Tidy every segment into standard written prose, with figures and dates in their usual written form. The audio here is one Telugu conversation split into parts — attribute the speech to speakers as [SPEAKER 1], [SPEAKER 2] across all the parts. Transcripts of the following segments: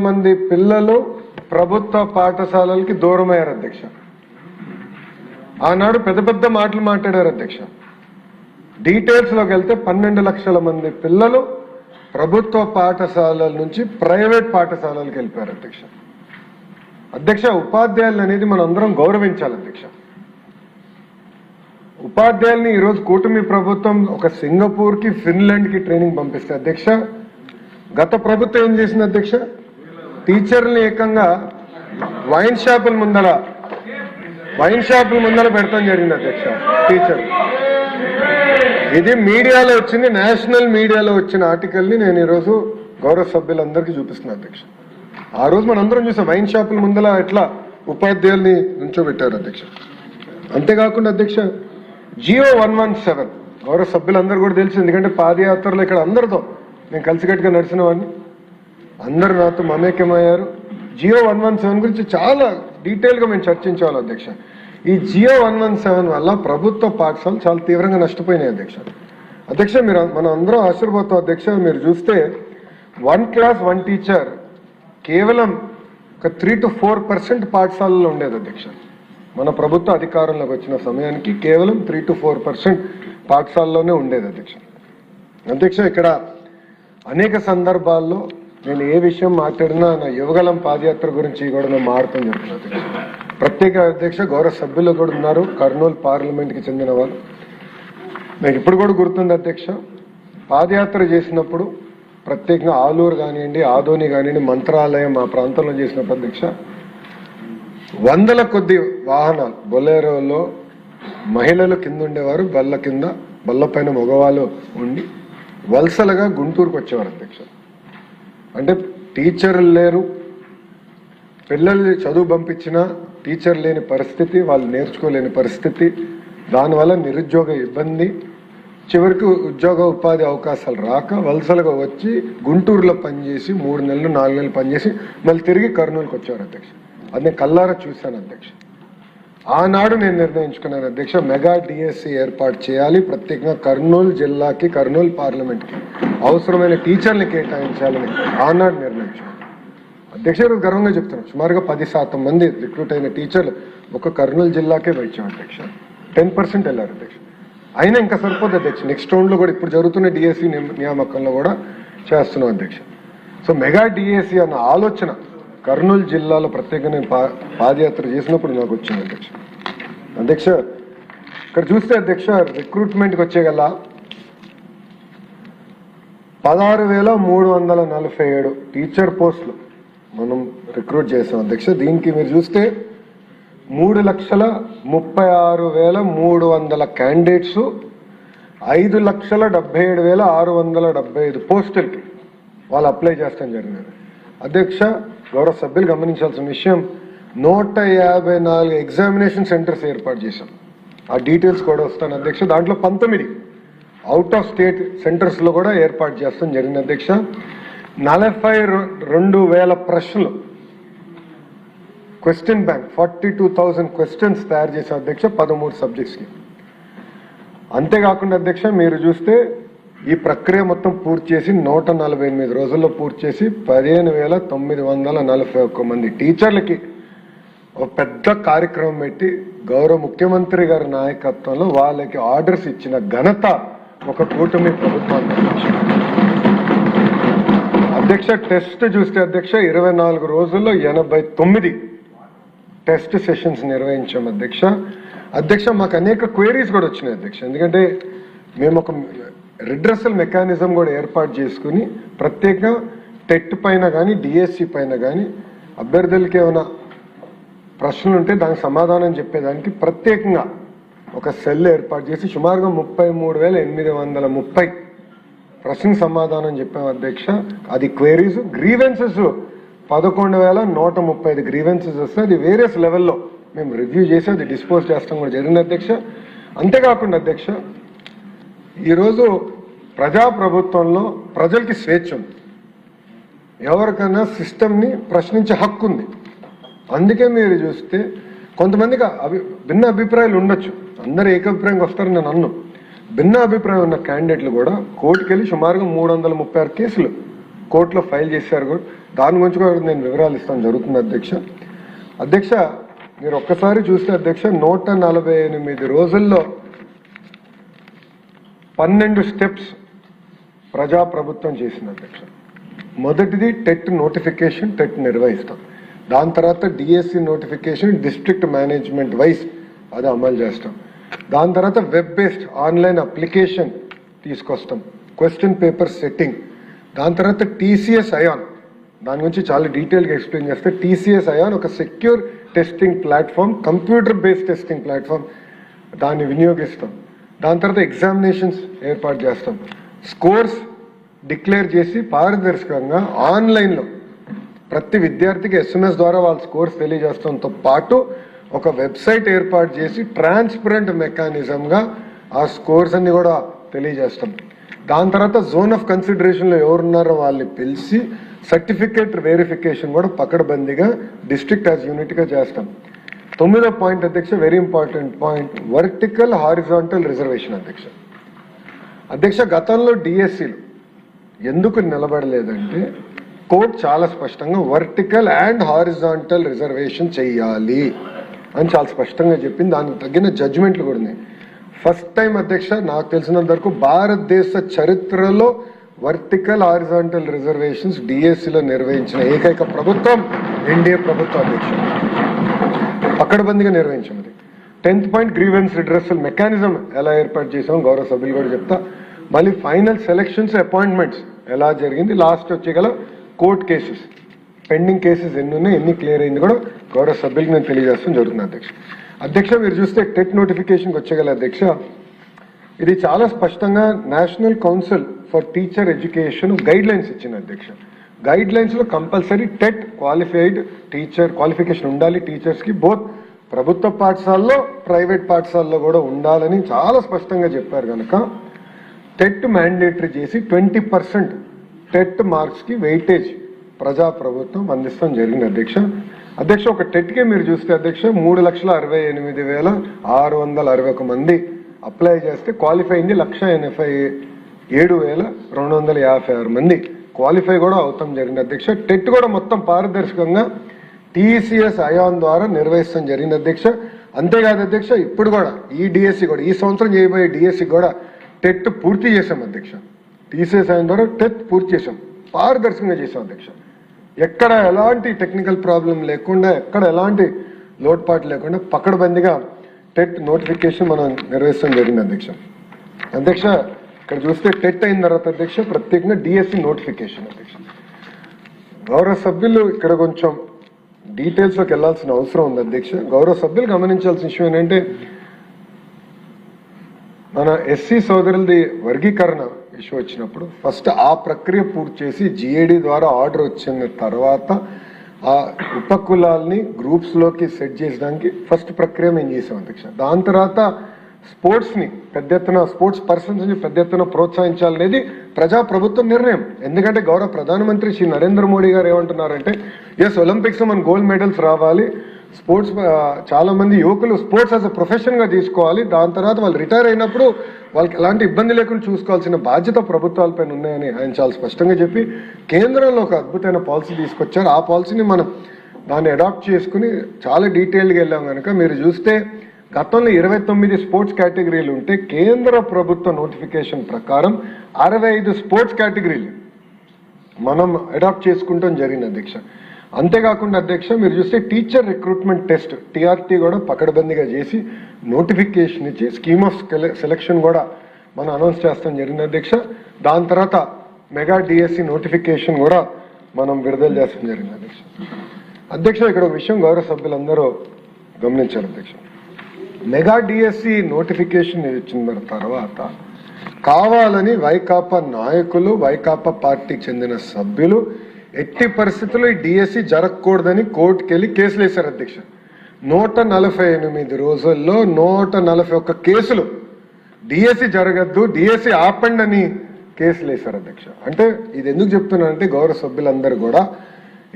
[SPEAKER 1] మంది పిల్లలు ప్రభుత్వ పాఠశాలలకి దూరమయ్యారు అధ్యక్ష. ఆనాడు పెద్ద పెద్ద మాటలు మాట్లాడారు అధ్యక్ష. డీటెయిల్స్ లోకి వెళ్తే 12 లక్షల మంది పిల్లలు ప్రభుత్వ పాఠశాలల నుంచి ప్రైవేట్ పాఠశాలలకు వెళ్ళిపోయారు అధ్యక్ష. అధ్యక్ష, ఉపాధ్యాయులు అనేది మనం అందరం గౌరవించాలి అధ్యక్ష. ఉపాధ్యాయుల్ని ఈరోజు కూటమి ప్రభుత్వం ఒక సింగపూర్ కి ఫిన్లాండ్ కి ట్రైనింగ్ పంపిస్తే అధ్యక్ష, గత ప్రభుత్వం ఏం చేసింది అధ్యక్ష? టీచర్ని ఏకంగా వైన్ షాపుల ముందర పెడతాం జరిగింది అధ్యక్ష. టీచర్ ఇది మీడియాలో వచ్చింది, నేషనల్ మీడియాలో వచ్చిన ఆర్టికల్ని నేను ఈరోజు గౌరవ సభ్యులందరికీ చూపిస్తున్నా అధ్యక్ష. ఆ రోజు మనందరం చూసాం వైన్ షాపుల ముందర ఎట్లా ఉపాధ్యాయుల్ని నుంచోబెట్టారు అధ్యక్ష. అంతేకాకుండా అధ్యక్ష, జియో 117 గౌరవ సభ్యులందరూ కూడా తెలిసి, ఎందుకంటే పాదయాత్రలో ఇక్కడ అందరితో నేను కలిసికట్టుగా నడిచిన వాడిని, అందరు నాతో మమేకమయ్యారు. జియో 117 గురించి చాలా డీటెయిల్గా మేము చర్చించాలి అధ్యక్ష. ఈ జియో 117 వల్ల ప్రభుత్వ పాఠశాలలు చాలా తీవ్రంగా నష్టపోయినాయి అధ్యక్ష. మనం అందరం ఆశీర్వాదం అధ్యక్ష. మీరు చూస్తే 1 క్లాస్ 1 టీచర్ కేవలం ఒక 3 to 4% పాఠశాలలో ఉండేది అధ్యక్ష. మన ప్రభుత్వ అధికారంలోకి వచ్చిన సమయానికి కేవలం 3 to 4% పాఠశాలలోనే ఉండేది అధ్యక్ష. అధ్యక్ష, ఇక్కడ అనేక సందర్భాల్లో నేను ఏ విషయం మాట్లాడినా నా యువగలం పాదయాత్ర గురించి కూడా నేను మారుతాను చెప్తున్నాను అధ్యక్ష. ప్రత్యేక అధ్యక్ష గౌరవ సభ్యులు కూడా ఉన్నారు, కర్నూలు పార్లమెంట్కి చెందిన వాళ్ళు. నాకు ఇప్పుడు కూడా గుర్తుంది అధ్యక్ష, పాదయాత్ర చేసినప్పుడు ప్రత్యేకంగా ఆలూరు కానివ్వండి, ఆదోని కానివ్వండి, మంత్రాలయం మా ప్రాంతంలో చేసినప్పుడు అధ్యక్ష, 100ల కొద్ది వాహనాలు బొలేరోలో మహిళలు కింద ఉండేవారు, బల్ల పైన మగవాళ్ళు ఉండి వలసలుగా గుంటూరుకు వచ్చేవారు అధ్యక్ష. అంటే టీచర్లు లేరు, పిల్లల్ని చదువు పంపించిన టీచర్ లేని పరిస్థితి, వాళ్ళు నేర్చుకోలేని పరిస్థితి, దానివల్ల నిరుద్యోగ ఇబ్బంది, చివరికి ఉద్యోగ ఉపాధి అవకాశాలు రాక వలసలుగా వచ్చి గుంటూరులో పనిచేసి 3 నెలలు 4 నెలలు పనిచేసి మళ్ళీ తిరిగి కర్నూలుకి వచ్చేవారు అధ్యక్ష. అది నేను కల్లారా చూశాను అధ్యక్ష. ఆనాడు నేను నిర్ణయించుకున్నాను అధ్యక్ష, మెగా డిఎస్సి ఏర్పాటు చేయాలి, ప్రత్యేకంగా కర్నూలు జిల్లాకి, కర్నూలు పార్లమెంట్కి అవసరమైన టీచర్ని కేటాయించాలని ఆనాడు నిర్ణయించాను అధ్యక్ష. ఈరోజు గర్వంగా చెప్తున్నాను, సుమారుగా 10% మంది రిక్రూట్ అయిన టీచర్లు ఒక కర్నూలు జిల్లాకే వచ్చాం అధ్యక్ష. 10% వెళ్ళారు అధ్యక్ష. అయినా ఇంకా సరిపోదు అధ్యక్ష. నెక్స్ట్ రౌండ్లో కూడా ఇప్పుడు జరుగుతున్న డిఎస్సి నియామకంలో కూడా చేస్తున్నాం అధ్యక్ష. సో మెగా డిఎస్సి అన్న ఆలోచన కర్నూలు జిల్లాలో ప్రత్యేకంగా నేను పాదయాత్ర చేసినప్పుడు నాకు వచ్చింది అధ్యక్ష. అధ్యక్ష, ఇక్కడ చూస్తే అధ్యక్ష, రిక్రూట్మెంట్కి వచ్చేగల 16,347 టీచర్ పోస్టులు మనం రిక్రూట్ చేసాం అధ్యక్ష. దీనికి మీరు చూస్తే 3,36,300 క్యాండిడేట్స్, 5,77,675 పోస్టులకి వాళ్ళు అప్లై చేస్తాం జరిగినది అధ్యక్ష. గౌరవ సభ్యులు గమనించాల్సిన విషయం, 154 ఎగ్జామినేషన్ సెంటర్స్ ఏర్పాటు చేశాం. ఆ డీటెయిల్స్ కూడా వస్తాను అధ్యక్ష. దాంట్లో 19 అవుట్ ఆఫ్ స్టేట్ సెంటర్స్లో కూడా ఏర్పాటు చేస్తాం జరిగింది అధ్యక్ష. 42,000 ప్రశ్నలు, క్వశ్చన్ బ్యాంక్ 42,000 క్వశ్చన్స్ తయారు చేశాం అధ్యక్ష 13 సబ్జెక్ట్స్కి. అంతేకాకుండా అధ్యక్ష, మీరు చూస్తే ఈ ప్రక్రియ మొత్తం పూర్తి చేసి 148 రోజుల్లో పూర్తి చేసి 15,941 మంది టీచర్లకి ఒక పెద్ద కార్యక్రమం పెట్టి గౌరవ ముఖ్యమంత్రి గారి నాయకత్వంలో వాళ్ళకి ఆర్డర్స్ ఇచ్చిన ఘనత ఒక కూటమి ప్రభుత్వానికి అధ్యక్ష. టెస్ట్ చూస్తే అధ్యక్ష 24 రోజుల్లో 89 టెస్ట్ సెషన్స్ నిర్వహించాం అధ్యక్ష. అధ్యక్ష, మాకు అనేక క్వైరీస్ కూడా వచ్చినాయి అధ్యక్ష. ఎందుకంటే మేము ఒక రిడ్రెసల్ మెకానిజం కూడా ఏర్పాటు చేసుకుని ప్రత్యేకంగా టెట్ పైన కానీ డిఎస్సి పైన కానీ అభ్యర్థులకి ఏమైనా ప్రశ్నలు ఉంటే దానికి సమాధానం చెప్పేదానికి ప్రత్యేకంగా ఒక సెల్ ఏర్పాటు చేసి సుమారుగా 33,830 ప్రశ్నకు సమాధానం చెప్పాం అధ్యక్ష. అది క్వైరీస్. గ్రీవెన్సెస్ 11,135 గ్రీవెన్సెస్ వస్తే అది వేరియస్ లెవెల్లో మేము రివ్యూ చేసి అది డిస్పోజ్ చేస్తాం కూడా జరిగింది అధ్యక్ష. అంతేకాకుండా అధ్యక్ష, ఈరోజు ప్రజాప్రభుత్వంలో ప్రజలకి స్వేచ్ఛ ఉంది, ఎవరికైనా సిస్టమ్ని ప్రశ్నించే హక్కు ఉంది. అందుకే మీరు చూస్తే కొంతమందికి భిన్న అభిప్రాయాలు ఉండొచ్చు, అందరూ ఏకాభిప్రాయంగా వస్తారు నేను అన్ను. భిన్న అభిప్రాయం ఉన్న క్యాండిడేట్లు కూడా కోర్టుకు వెళ్ళి సుమారుగా 336 కేసులు కోర్టులో ఫైల్ చేశారు కూడా. దాని గురించి కూడా నేను వివరాలు ఇస్తాను జరుగుతుంది అధ్యక్ష. అధ్యక్ష మీరు ఒక్కసారి చూస్తే అధ్యక్ష 148 రోజుల్లో 12 స్టెప్స్ ప్రజాప్రభుత్వం చేసింది అధ్యక్ష. మొదటిది టెట్ నోటిఫికేషన్, టెట్ నిర్వహిస్తాం. దాని తర్వాత DSC notification district management wise అది అమలు చేస్తాం. దాని తర్వాత వెబ్ బేస్డ్ ఆన్లైన్ అప్లికేషన్ తీసుకొస్తాం, క్వశ్చన్ పేపర్ సెట్టింగ్. దాని తర్వాత టీసీఎస్ అయాన్, దాని గురించి చాలా డీటెయిల్గా ఎక్స్ప్లెయిన్ చేస్తే టీసీఎస్ అయాన్ ఒక secure testing platform, computer based testing platform, దాన్ని వినియోగిస్తాం. దాని తర్వాత ఎగ్జామినేషన్స్ ఏర్పాటు చేస్తాం. స్కోర్స్ డిక్లేర్ చేసి పారదర్శకంగా ఆన్లైన్లో ప్రతి విద్యార్థికి ఎస్ఎంఎస్ ద్వారా వాళ్ళ స్కోర్స్ తెలియజేస్తాంతో పాటు ఒక వెబ్సైట్ ఏర్పాటు చేసి ట్రాన్స్పరెంట్ మెకానిజంగా ఆ స్కోర్స్ అన్ని కూడా తెలియజేస్తాం. దాని తర్వాత జోన్ ఆఫ్ కన్సిడరేషన్లో ఎవరున్నారో వాళ్ళని పిలిచి సర్టిఫికేట్ వెరిఫికేషన్ కూడా పకడ్బందీగా డిస్ట్రిక్ట్ యాజ్ యూనిట్గా చేస్తాం. 9వ పాయింట్ అధ్యక్ష, very important point, vertical horizontal reservation అధ్యక్ష. అధ్యక్ష గతంలో డిఎస్సీలు ఎందుకు నిలబడలేదంటే కోర్టు చాలా స్పష్టంగా వర్టికల్ అండ్ హారిజాంటల్ రిజర్వేషన్ చెయ్యాలి అని చాలా స్పష్టంగా చెప్పింది. దానికి తగిన జడ్జిమెంట్లు కూడా ఉన్నాయి. ఫస్ట్ టైం అధ్యక్ష నాకు తెలిసినంత వరకు భారతదేశ చరిత్రలో వర్టికల్ హారిజాంటల్ రిజర్వేషన్స్ డిఎస్సిలో నిర్వహించిన ఏకైక ప్రభుత్వం ఎన్డీఏ ప్రభుత్వం అధ్యక్ష. పకడ్బందీగా నిర్వహించినది. 10th point grievance redressal mechanism ఎలా ఏర్పాటు చేసాం గౌరవ సభ్యులు కూడా చెప్తా. మళ్ళీ ఫైనల్ సెలక్షన్స్ అపాయింట్మెంట్స్ ఎలా జరిగింది, లాస్ట్ వచ్చేగల కోర్టు కేసెస్, పెండింగ్ కేసెస్ ఎన్ని ఉన్నాయి, ఎన్ని క్లియర్ అయింది కూడా గౌరవ సభ్యులకు నేను తెలియజేస్తాను జరుగుతుంది అధ్యక్ష. అధ్యక్ష మీరు చూస్తే టెట్ నోటిఫికేషన్కి వచ్చేగల అధ్యక్ష, ఇది చాలా స్పష్టంగా national council for teacher education guidelines ఇచ్చింది అధ్యక్ష. గైడ్ లైన్స్లో compulsory TET qualified teacher qualification ఉండాలి టీచర్స్కి, బోత్ ప్రభుత్వ పాఠశాలలో ప్రైవేట్ పాఠశాలలో కూడా ఉండాలని చాలా స్పష్టంగా చెప్పారు కనుక టెట్ మ్యాండేటరీ చేసి 20% టెట్ మార్క్స్కి వెయిటేజ్ ప్రజాప్రభుత్వం అందిస్తాం జరిగింది అధ్యక్ష. అధ్యక్ష ఒక టెట్కే మీరు చూస్తే అధ్యక్ష 3,68,661 మంది అప్లై చేస్తే క్వాలిఫై అయింది 1,87,256 మంది క్వాలిఫై కూడా అవుతాం జరిగింది అధ్యక్ష. టెట్ కూడా మొత్తం పారదర్శకంగా టీసీఎస్ అయాన్ ద్వారా నిర్వహిస్తాం జరిగింది అధ్యక్ష. అంతేకాదు అధ్యక్ష ఇప్పుడు కూడా ఈ డిఎస్సి కూడా ఈ సంవత్సరం చేయబోయే డిఎస్సి కూడా టెట్ పూర్తి చేశాం అధ్యక్ష. టీసీఎస్ అయాన్ ద్వారా టెట్ పూర్తి చేశాం, పారదర్శకంగా చేశాం అధ్యక్ష. ఎక్కడ ఎలాంటి టెక్నికల్ ప్రాబ్లం లేకుండా, ఎక్కడ ఎలాంటి లోటుపాటు లేకుండా పకడ్బందీగా టెట్ నోటిఫికేషన్ మనం నిర్వహిస్తాం జరిగింది అధ్యక్ష. అధ్యక్ష ఇక్కడ చూస్తే టెట్ అయిన తర్వాత అధ్యక్ష ప్రత్యేకంగా డిఎస్సి నోటిఫికేషన్ అధ్యక్ష. గౌరవ సభ్యులు ఇక్కడ కొంచెం డీటెయిల్స్లోకి వెళ్లాల్సిన అవసరం ఉంది అధ్యక్ష. గౌరవ సభ్యులు గమనించాల్సిన విషయం ఏంటంటే మన ఎస్సీ సోదరులది వర్గీకరణ ఇష్యూ వచ్చినప్పుడు ఫస్ట్ ఆ ప్రక్రియ పూర్తి చేసి జిఏడి ద్వారా ఆర్డర్ వచ్చిన తర్వాత ఆ ఉపకులాల్ని గ్రూప్స్లోకి సెట్ చేసడానికి ఫస్ట్ ప్రక్రియ మేము చేసాం అధ్యక్ష. దాని తర్వాత స్పోర్ట్స్ని పెద్ద ఎత్తున స్పోర్ట్స్ పర్సన్స్ని పెద్ద ఎత్తున ప్రోత్సహించాలనేది ప్రజాప్రభుత్వం నిర్ణయం. ఎందుకంటే గౌరవ ప్రధానమంత్రి శ్రీ నరేంద్ర మోడీ గారు ఏమంటున్నారంటే ఒలింపిక్స్ మన గోల్డ్ మెడల్స్ రావాలి, స్పోర్ట్స్ చాలా మంది యువకులు స్పోర్ట్స్ యాజ్ అ ప్రొఫెషన్గా తీసుకోవాలి, దాని తర్వాత వాళ్ళు రిటైర్ అయినప్పుడు వాళ్ళకి ఎలాంటి ఇబ్బంది లేకుండా చూసుకోవాల్సిన బాధ్యత ప్రభుత్వాలపైన ఉన్నాయని ఆయన చాలా స్పష్టంగా చెప్పి కేంద్రంలో ఒక అద్భుతమైన పాలసీ తీసుకొచ్చారు. ఆ పాలసీని మనం దాన్ని అడాప్ట్ చేసుకుని చాలా డీటెయిల్డ్గా వెళ్ళాం కనుక మీరు చూస్తే గతంలో 29 స్పోర్ట్స్ కేటగిరీలు ఉంటే కేంద్ర ప్రభుత్వ నోటిఫికేషన్ ప్రకారం 65 స్పోర్ట్స్ కేటగిరీలు మనం అడాప్ట్ చేసుకుంటాం జరిగింది అధ్యక్ష. అంతేకాకుండా అధ్యక్ష మీరు చూస్తే టీచర్ రిక్రూట్మెంట్ టెస్ట్ టీఆర్టీ కూడా పకడ్బందీగా చేసి నోటిఫికేషన్ ఇచ్చి స్కీమ్ ఆఫ్ సెలక్షన్ కూడా మనం అనౌన్స్ చేస్తాం జరిగింది అధ్యక్ష. దాని తర్వాత మెగా డిఎస్సి నోటిఫికేషన్ కూడా మనం విడుదల చేస్తాం జరిగింది అధ్యక్ష. అధ్యక్ష ఇక్కడ ఒక విషయం గౌరవ సభ్యులందరూ గమనించారు అధ్యక్ష. మెగా డిఎస్సి నోటిఫికేషన్ ఇచ్చిన తర్వాత కావాలని వైకాపా నాయకులు, వైకాపా పార్టీకి చెందిన సభ్యులు ఎట్టి పరిస్థితుల్లో ఈ డిఎస్సి జరగకూడదని కోర్టుకు వెళ్ళి కేసులు వేశారు అధ్యక్ష. 148 రోజుల్లో 141 కేసులు డిఎస్సి జరగద్దు, డిఎస్సి ఆపండి అని కేసులు వేశారు అధ్యక్ష. అంటే ఇది ఎందుకు చెప్తున్నానంటే గౌరవ సభ్యులందరూ కూడా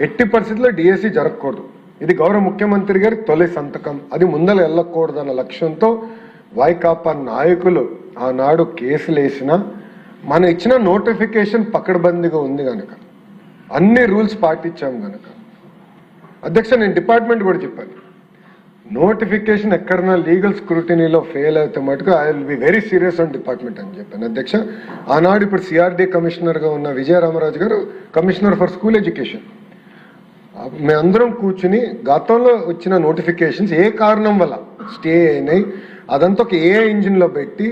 [SPEAKER 1] ఎట్టి పరిస్థితుల్లో డిఎస్సి జరగకూడదు, ఇది గౌరవ ముఖ్యమంత్రి గారి తొలి సంతకం, అది ముందర వెళ్ళకూడదన్న లక్ష్యంతో వైకాపా నాయకులు ఆనాడు కేసులు వేసినా మనం ఇచ్చిన నోటిఫికేషన్ పకడ్బందీగా ఉంది కనుక అన్ని రూల్స్ పాటించాం కనుక అధ్యక్ష నేను డిపార్ట్మెంట్ కూడా చెప్పాను, నోటిఫికేషన్ ఎక్కడన్నా లీగల్ స్క్రూటినీలో ఫెయిల్ అయితే మటుకు I will be very serious on department అని చెప్పాను అధ్యక్ష. ఆనాడు ఇప్పుడు సిఆర్డీ కమిషనర్గా ఉన్న విజయరామరాజు గారు కమిషనర్ ఫర్ స్కూల్ ఎడ్యుకేషన్, మేమందరం కూర్చుని గతంలో వచ్చిన నోటిఫికేషన్స్ ఏ కారణం వల్ల స్టే అయినాయి అదంతా ఒక ఏ ఇంజిన్లో పెట్టి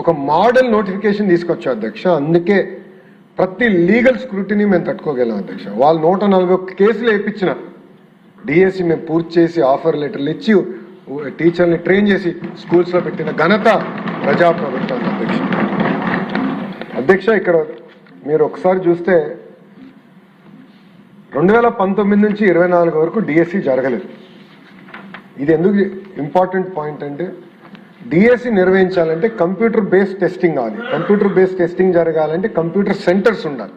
[SPEAKER 1] ఒక మోడల్ నోటిఫికేషన్ తీసుకొచ్చాం అధ్యక్ష. అందుకే ప్రతి లీగల్ స్క్రూటినీ మేము తట్టుకోగలం అధ్యక్ష. వాళ్ళు 141 కేసులు వేయించిన డిఎస్సి మేము పూర్తి చేసి ఆఫర్ లెటర్లు ఇచ్చి టీచర్ని ట్రైన్ చేసి స్కూల్స్లో పెట్టిన ఘనత ప్రజాప్రభుత్వం అధ్యక్ష. అధ్యక్ష ఇక్కడ మీరు ఒకసారి చూస్తే 2019 నుంచి 24 వరకు డిఎస్సి జరగలేదు. ఇది ఎందుకు ఇంపార్టెంట్ పాయింట్ అంటే డిఎస్సి నిర్వహించాలంటే కంప్యూటర్ బేస్డ్ టెస్టింగ్ కావాలి. కంప్యూటర్ బేస్డ్ టెస్టింగ్ జరగాలంటే కంప్యూటర్ సెంటర్స్ ఉండాలి.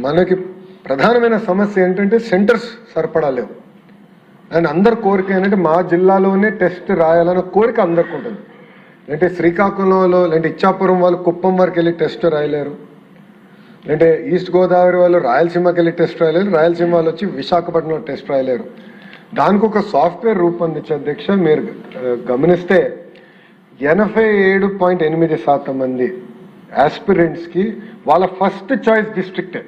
[SPEAKER 1] మనకి ప్రధానమైన సమస్య ఏంటంటే సెంటర్స్ సరిపడా లేవు. అండ్ అందరి కోరిక ఏంటంటే మా జిల్లాలోనే టెస్ట్ రాయాలన్న కోరిక అందరికి ఉంటుంది. అంటే శ్రీకాకుళంలో లేదంటే ఇచ్చాపురం వాళ్ళు కుప్పం వరకు వెళ్ళి టెస్ట్ రాయలేరు, అంటే ఈస్ట్ గోదావరి వాళ్ళు రాయలసీమకి వెళ్ళి టెస్ట్ రాయలేరు, రాయలసీమ వాళ్ళు వచ్చి విశాఖపట్నంలో టెస్ట్ రాయలేరు. దానికి ఒక సాఫ్ట్వేర్ రూపొందించే అధ్యక్ష. మీరు గమనిస్తే 87.8% మంది ఆస్పిరెంట్స్కి వాళ్ళ ఫస్ట్ చాయిస్ డిస్ట్రిక్టే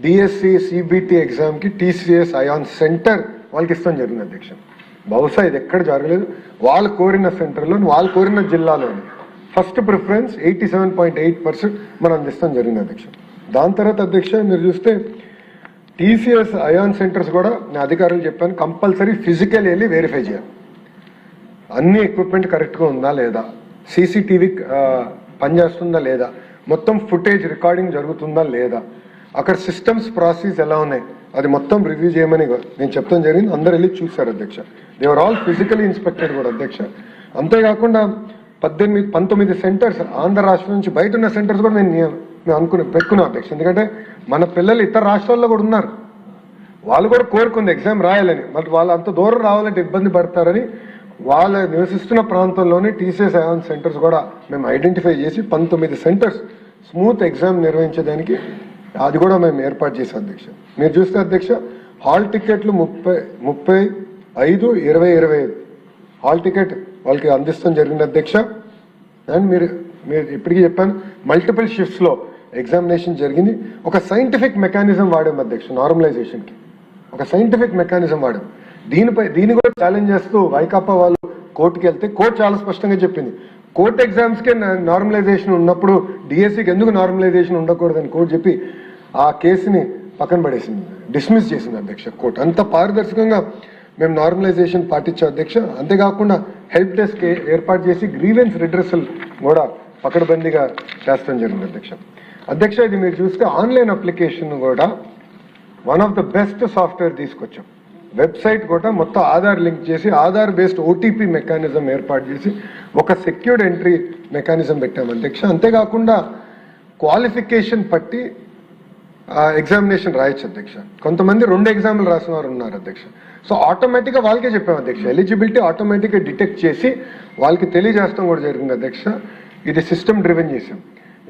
[SPEAKER 1] డిఎస్సి సిబిటి ఎగ్జామ్కి టీసీఎస్ అయాన్ సెంటర్ వాళ్ళకి ఇస్తాం జరిగింది అధ్యక్ష. బహుశా ఇది ఎక్కడ జరగలేదు. వాళ్ళు కోరిన సెంటర్లో వాళ్ళు కోరిన జిల్లాలోని ఫస్ట్ ప్రిఫరెన్స్ 87.8% మనం అందిస్తాం జరిగింది అధ్యక్ష. దాని తర్వాత అధ్యక్ష మీరు చూస్తే టీసీఎస్ అయాన్ సెంటర్స్ కూడా నేను అధికారులు చెప్పాను, కంపల్సరీ ఫిజికల్ వెళ్ళి వెరిఫై చేయాలి. అన్ని ఎక్విప్మెంట్ కరెక్ట్గా ఉందా లేదా, సీసీటీవీ పనిచేస్తుందా లేదా, మొత్తం ఫుటేజ్ రికార్డింగ్ జరుగుతుందా లేదా, అక్కడ సిస్టమ్స్ ప్రాసెస్ ఎలా ఉన్నాయి అది మొత్తం రివ్యూ చేయమని నేను చెప్తాం జరిగింది. అందరు వెళ్ళి చూశారు అధ్యక్ష. దేవర్ ఆల్ ఫిజికలీ ఇన్స్పెక్టెడ్ కూడా అధ్యక్ష. అంతేకాకుండా 19 సెంటర్స్ ఆంధ్ర రాష్ట్రం నుంచి బయట ఉన్న సెంటర్స్ కూడా మేము పెట్టుకున్నాం అధ్యక్ష. ఎందుకంటే మన పిల్లలు ఇతర రాష్ట్రాల్లో కూడా ఉన్నారు, వాళ్ళు కూడా కోరుకుంది ఎగ్జామ్ రాయాలని, మరి వాళ్ళు అంత దూరం రావాలంటే ఇబ్బంది పడతారని వాళ్ళ నివసిస్తున్న ప్రాంతంలోనే టీసీఎస్ అయాన్ సెంటర్స్ కూడా మేము ఐడెంటిఫై చేసి 19 సెంటర్స్ స్మూత్ ఎగ్జామ్ నిర్వహించడానికి అది కూడా మేము ఏర్పాటు చేసాం అధ్యక్ష. మీరు చూస్తే అధ్యక్ష హాల్ టికెట్లు 35-20-25 హాల్ టికెట్ వాళ్ళకి అందిస్తాం జరిగింది అధ్యక్ష. అండ్ మీరు ఇప్పటికీ చెప్పాను మల్టిపుల్ షిఫ్ట్స్లో ఎగ్జామినేషన్ జరిగింది. ఒక సైంటిఫిక్ మెకానిజం వాడాం అధ్యక్ష, నార్మలైజేషన్కి ఒక సైంటిఫిక్ మెకానిజం వాడాం. దీన్ని కూడా ఛాలెంజ్ చేస్తూ వైకాపా వాళ్ళు కోర్టుకి వెళ్తే కోర్టు చాలా స్పష్టంగా చెప్పింది, కోర్టు ఎగ్జామ్స్కే నార్మలైజేషన్ ఉన్నప్పుడు డిఎస్సికి ఎందుకు నార్మలైజేషన్ ఉండకూడదని కోర్టు చెప్పి ఆ కేసుని పక్కన పడేసింది, డిస్మిస్ చేసింది అధ్యక్ష కోర్టు. అంత పారదర్శకంగా మేము నార్మలైజేషన్ పాటించాం అధ్యక్ష. అంతేకాకుండా హెల్ప్ డెస్క్ ఏర్పాటు చేసి గ్రీవెన్స్ రిడ్రెసల్ కూడా పకడ్బందీగా చేస్తాం జరిగింది అధ్యక్ష. అధ్యక్ష ఇది మీరు చూస్తే ఆన్లైన్ అప్లికేషన్ కూడా one of the best software తీసుకొచ్చాం. వెబ్సైట్ కూడా మొత్తం ఆధార్ లింక్ చేసి ఆధార్ బేస్డ్ ఓటీపీ మెకానిజం ఏర్పాటు చేసి ఒక సెక్యూర్డ్ ఎంట్రీ మెకానిజం పెట్టాం అధ్యక్ష. అంతేకాకుండా క్వాలిఫికేషన్ పట్టి ఎగ్జామినేషన్ రాయొచ్చు అధ్యక్ష. కొంతమంది 2 ఎగ్జామ్లు రాసిన వారు ఉన్నారు అధ్యక్ష. సో ఆటోమేటిక్గా వాళ్ళకే చెప్పాం అధ్యక్ష, ఎలిజిబిలిటీ ఆటోమేటిక్గా డిటెక్ట్ చేసి వాళ్ళకి తెలియజేస్తాం కూడా జరిగింది అధ్యక్ష. ఇది సిస్టమ్ డ్రివెన్ చేసాం.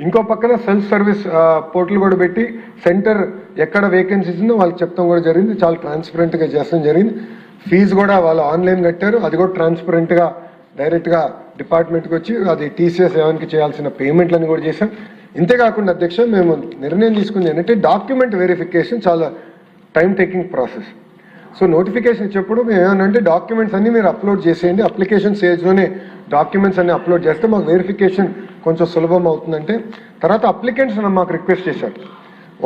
[SPEAKER 1] ఇంకో పక్కన సెల్ఫ్ సర్వీస్ పోర్టల్ కూడా పెట్టి సెంటర్ ఎక్కడ వేకెన్సీస్ ఉందో వాళ్ళకి చెప్తాం కూడా జరిగింది. చాలా ట్రాన్స్పరెంట్గా చేస్తాం జరిగింది. ఫీజు కూడా వాళ్ళు ఆన్లైన్ కట్టారు, అది కూడా ట్రాన్స్పరెంట్గా డైరెక్ట్గా డిపార్ట్మెంట్కి వచ్చి అది టీసీఎస్ ఎవరికి చేయాల్సిన పేమెంట్లని కూడా చేశాం. ఇంతేకాకుండా అధ్యక్ష మేము నిర్ణయం తీసుకుంది ఏంటంటే డాక్యుమెంట్ వెరిఫికేషన్ చాలా time taking process. So notification ఇచ్చేప్పుడు మేము ఏమనంటే డాక్యుమెంట్స్ అన్ని మీరు అప్లోడ్ చేసేయండి, అప్లికేషన్ స్టేజ్లోనే డాక్యుమెంట్స్ అన్ని అప్లోడ్ చేస్తే మాకు వెరిఫికేషన్ కొంచెం సులభం అవుతుందంటే తర్వాత అప్లికెంట్స్ మాకు రిక్వెస్ట్ చేశారు,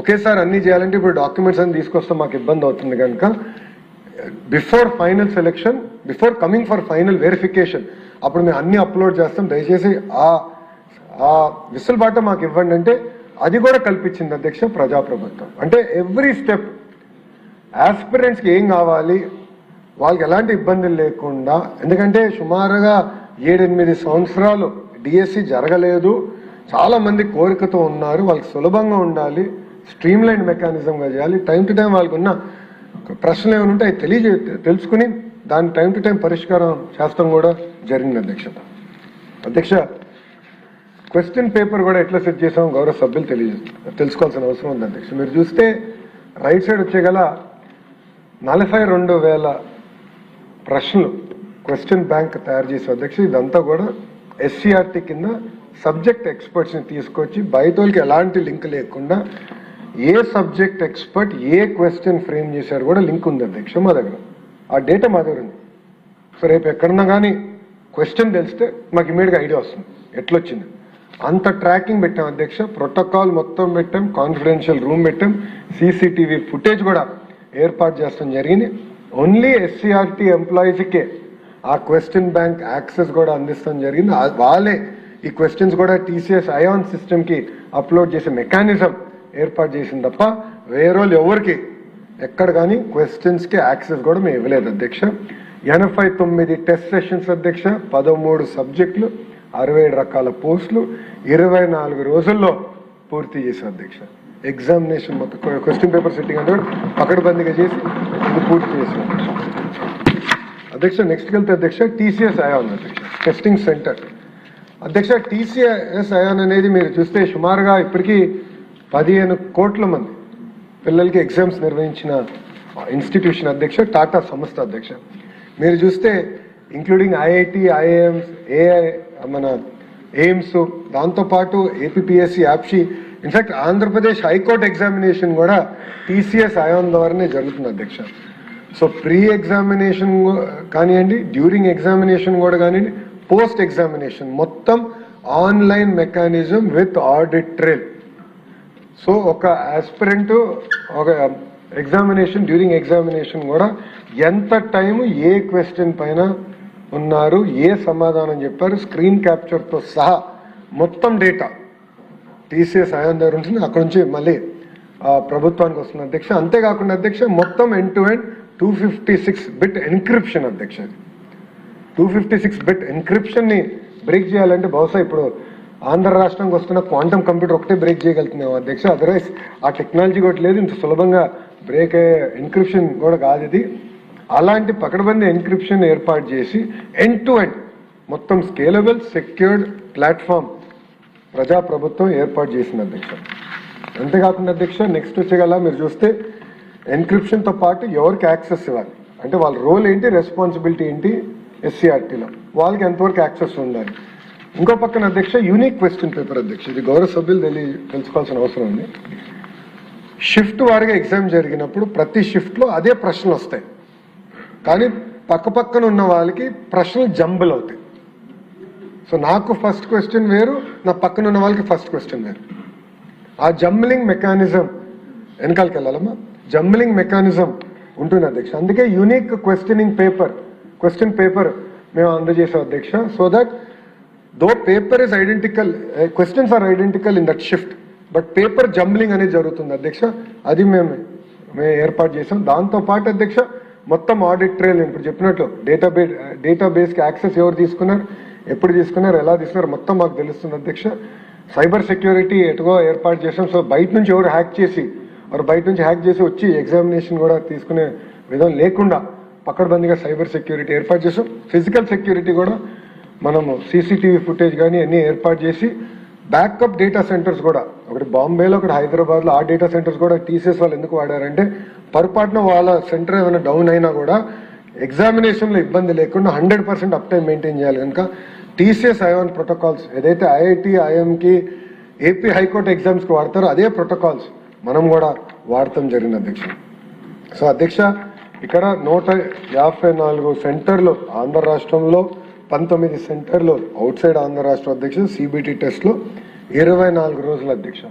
[SPEAKER 1] ఒకేసారి అన్నీ చేయాలంటే ఇప్పుడు డాక్యుమెంట్స్ అన్ని తీసుకొస్తే మాకు ఇబ్బంది అవుతుంది కనుక before final selection, before coming for final verification అప్పుడు మేము అన్ని అప్లోడ్ చేస్తాం, దయచేసి ఆ విసులుబాట మాకు ఇవ్వండి అంటే అది కూడా కల్పించింది అధ్యక్ష ప్రజాప్రభుత్వం. అంటే ఎవ్రీ స్టెప్ ఆస్పిరెంట్స్కి ఏం కావాలి వాళ్ళకి ఎలాంటి ఇబ్బందులు లేకుండా, ఎందుకంటే సుమారుగా 7-8 సంవత్సరాలు డిఎస్సి జరగలేదు, చాలామంది కోరికతో ఉన్నారు, వాళ్ళకి సులభంగా ఉండాలి, స్ట్రీమ్లైన్ మెకానిజంగా చేయాలి, టైం టు టైం వాళ్ళకు ఉన్న ప్రశ్నలు ఏమైనా ఉంటే అవి తెలుసుకుని దాని టైం టు టైం పరిష్కారం చేస్తాం కూడా జరిగింది అధ్యక్ష. క్వశ్చన్ పేపర్ కూడా ఎట్లా సెట్ చేసాం గౌరవ సభ్యులు తెలుసుకోవాల్సిన అవసరం ఉంది అధ్యక్ష. మీరు చూస్తే రైట్ సైడ్ వచ్చేగల 42,000 ప్రశ్నలు క్వశ్చన్ బ్యాంక్ తయారు చేసే అధ్యక్ష. ఇదంతా కూడా ఎస్సీఆర్టీ కింద సబ్జెక్ట్ ఎక్స్పర్ట్స్ని తీసుకొచ్చి బయటోళ్ళకి ఎలాంటి లింక్ లేకుండా ఏ సబ్జెక్ట్ ఎక్స్పర్ట్ ఏ క్వశ్చన్ ఫ్రేమ్ చేశారు కూడా లింక్ ఉంది అధ్యక్ష మా దగ్గర. ఆ డేటా మా దగ్గర ఉంది. సో రేపు ఎక్కడన్నా కానీ క్వశ్చన్ తెలిస్తే మాకు ఇమీడియట్గా ఐడియా వస్తుంది ఎట్లొచ్చింది. అంత ట్రాకింగ్ పెట్టాం అధ్యక్ష. ప్రోటోకాల్ మొత్తం పెట్టాం, కాన్ఫిడెన్షియల్ రూమ్ పెట్టాం, సీసీటీవీ ఫుటేజ్ కూడా ఏర్పాటు చేస్తాం జరిగింది. ఓన్లీ ఎస్సీఆర్టీ ఎంప్లాయీస్కే ఆ క్వశ్చన్ బ్యాంక్ యాక్సెస్ కూడా అందిస్తాం జరిగింది. వాళ్ళే ఈ క్వశ్చన్స్ కూడా టీసీఎస్ అయాన్ సిస్టమ్కి అప్లోడ్ చేసే మెకానిజం ఏర్పాటు చేసింది తప్ప వేరే వాళ్ళు ఎవరికి ఎక్కడ కానీ క్వశ్చన్స్కి యాక్సెస్ కూడా మేము ఇవ్వలేదు అధ్యక్ష. 89 టెస్ట్ సెషన్స్ అధ్యక్ష, 13 సబ్జెక్టులు, 67 రకాల పోస్టులు 24 రోజుల్లో పూర్తి చేశాం అధ్యక్ష. ఎగ్జామినేషన్ మొత్తం క్వశ్చన్ పేపర్ సెట్టింగ్ అంటే పకడ్బందీగా చేసి ఇది పూర్తి చేసాం అధ్యక్ష. నెక్స్ట్కి వెళ్తే అధ్యక్ష టీసీఎస్ అయాన్ అధ్యక్ష టెస్టింగ్ సెంటర్ అధ్యక్ష. టీసీఎస్ అయాన్ అనేది మీరు చూస్తే సుమారుగా ఇప్పటికీ 15 కోట్ల మంది పిల్లలకి ఎగ్జామ్స్ నిర్వహించిన ఇన్స్టిట్యూషన్ అధ్యక్ష, టాటా సంస్థ అధ్యక్ష. మీరు చూస్తే ఇంక్లూడింగ్ ఐఐటి, ఐఐఎమ్స్, మన ఎయిమ్స్, దాంతోపాటు ఏపీపీఎస్సీ, యాప్షీ, ఇన్ఫాక్ట్ ఆంధ్రప్రదేశ్ హైకోర్టు ఎగ్జామినేషన్ కూడా టీసీఎస్ అయాన్ ద్వారానే జరుగుతుంది అధ్యక్ష. సో ప్రీ ఎగ్జామినేషన్ కానివ్వండి, డ్యూరింగ్ ఎగ్జామినేషన్ కూడా కానివ్వండి, పోస్ట్ ఎగ్జామినేషన్ మొత్తం online mechanism with audit trail. So ఒక ఆస్పిరెంట్ ఒక ఎగ్జామినేషన్ డ్యూరింగ్ ఎగ్జామినేషన్ కూడా ఎంత టైము ఏ క్వశ్చన్ పైన ఉన్నారు, ఏ సమాధానం చెప్పారు, స్క్రీన్ క్యాప్చర్తో సహా మొత్తం డేటా టీసీఎస్ అయాన్ దగ్గర ఉంటుంది. అక్కడ నుంచి మళ్ళీ ప్రభుత్వానికి వస్తుంది అధ్యక్ష. అంతేకాకుండా అధ్యక్ష మొత్తం end to end 256 bit encryption అధ్యక్ష. 256 బిట్ ఎన్క్రిప్షన్ని బ్రేక్ చేయాలంటే బహుశా ఇప్పుడు ఆంధ్ర రాష్ట్రానికి వస్తున్న క్వాంటమ్ కంప్యూటర్ ఒకటే బ్రేక్ చేయగలుగుతున్నాం అధ్యక్ష. అదర్వైజ్ ఆ టెక్నాలజీ కూడా లేదు, ఇంత సులభంగా బ్రేక్ అయ్యే ఎన్క్రిప్షన్ కూడా కాదు ఇది. అలాంటి పకడ్బందీ ఎన్క్రిప్షన్ ఏర్పాటు చేసి ఎండ్ టు ఎండ్ మొత్తం స్కేలబుల్ సెక్యూర్డ్ ప్లాట్ఫామ్ ప్రజాప్రభుత్వం ఏర్పాటు చేసింది అధ్యక్ష. అంతేకాకుండా అధ్యక్ష నెక్స్ట్ వచ్చేగల మీరు చూస్తే ఎన్క్రిప్షన్తో పాటు ఎవరికి యాక్సెస్ ఇవ్వాలి అంటే వాళ్ళ రోల్ ఏంటి, రెస్పాన్సిబిలిటీ ఏంటి, ఎస్సీఆర్టీలో వాళ్ళకి ఎంతవరకు యాక్సెస్ ఉండాలి. ఇంకో పక్కన అధ్యక్ష యూనిక్ క్వశ్చన్ పేపర్ అధ్యక్ష. ఇది గౌరవ సభ్యులు తెలుసుకోవాల్సిన అవసరం ఉంది. షిఫ్ట్ వారిగా ఎగ్జామ్ జరిగినప్పుడు ప్రతి షిఫ్ట్లో అదే ప్రశ్నలు వస్తాయి, కానీ పక్కన ఉన్న వాళ్ళకి ప్రశ్నలు జంబుల్ అవుతాయి. సో నాకు ఫస్ట్ క్వశ్చన్ వేరు, నా పక్కన ఉన్న వాళ్ళకి ఫస్ట్ క్వశ్చన్ వేరు. ఆ జంబ్లింగ్ మెకానిజం వెనకాలకి వెళ్ళాలమ్మా, జంబ్లింగ్ మెకానిజం ఉంటుంది అధ్యక్ష. అందుకే యూనిక్ క్వశ్చన్ పేపర్ మేము అందజేసాం అధ్యక్ష. So that though paper is identical, questions are identical in that shift, but paper jumbling అనేది జరుగుతుంది అధ్యక్ష. అది మేము ఏర్పాటు చేసాం. దాంతోపాటు అధ్యక్ష మొత్తం ఆడిట్ ట్రైల్ ఇప్పుడు చెప్పినట్లు డేటాబేస్కి యాక్సెస్ ఎవరు తీసుకున్నారు, ఎప్పుడు తీసుకున్నారు, ఎలా తీసుకున్నారు మొత్తం మాకు తెలుస్తుంది అధ్యక్ష. సైబర్ సెక్యూరిటీ ఎటుగో ఏర్పాటు చేసాం. సో బయట నుంచి ఎవరు హ్యాక్ చేసి వచ్చి ఎగ్జామినేషన్ కూడా తీసుకునే విధం లేకుండా పకడ్బందీగా సైబర్ సెక్యూరిటీ ఏర్పాటు చేసాం. ఫిజికల్ సెక్యూరిటీ కూడా మనము సీసీటీవీ ఫుటేజ్ కానీ అన్నీ ఏర్పాటు చేసి బ్యాకప్ డేటా సెంటర్స్ కూడా ఒకటి బాంబేలో, ఒకటి హైదరాబాద్లో, ఆ డేటా సెంటర్స్ కూడా టీసీఎస్ వాళ్ళు ఎందుకు వాడారంటే పొరపాటున వాళ్ళ సెంటర్ ఏమైనా డౌన్ అయినా కూడా ఎగ్జామినేషన్లో ఇబ్బంది లేకుండా 100% అప్ టైం మెయింటైన్ చేయాలి కనుక టీసీఎస్ అయాన్ ప్రోటోకాల్స్ ఏదైతే ఐఐటి, ఐఎంకి, ఏపీ హైకోర్టు ఎగ్జామ్స్కి వాడతారో అదే ప్రోటోకాల్స్ మనం కూడా వాడటం జరిగింది అధ్యక్ష. సో అధ్యక్ష ఇక్కడ 154 సెంటర్లు ఆంధ్ర రాష్ట్రంలో, 19 సెంటర్లు అవుట్ సైడ్ ఆంధ్ర రాష్ట్రం అధ్యక్ష. సిబిటి టెస్ట్లో 24 రోజులు అధ్యక్ష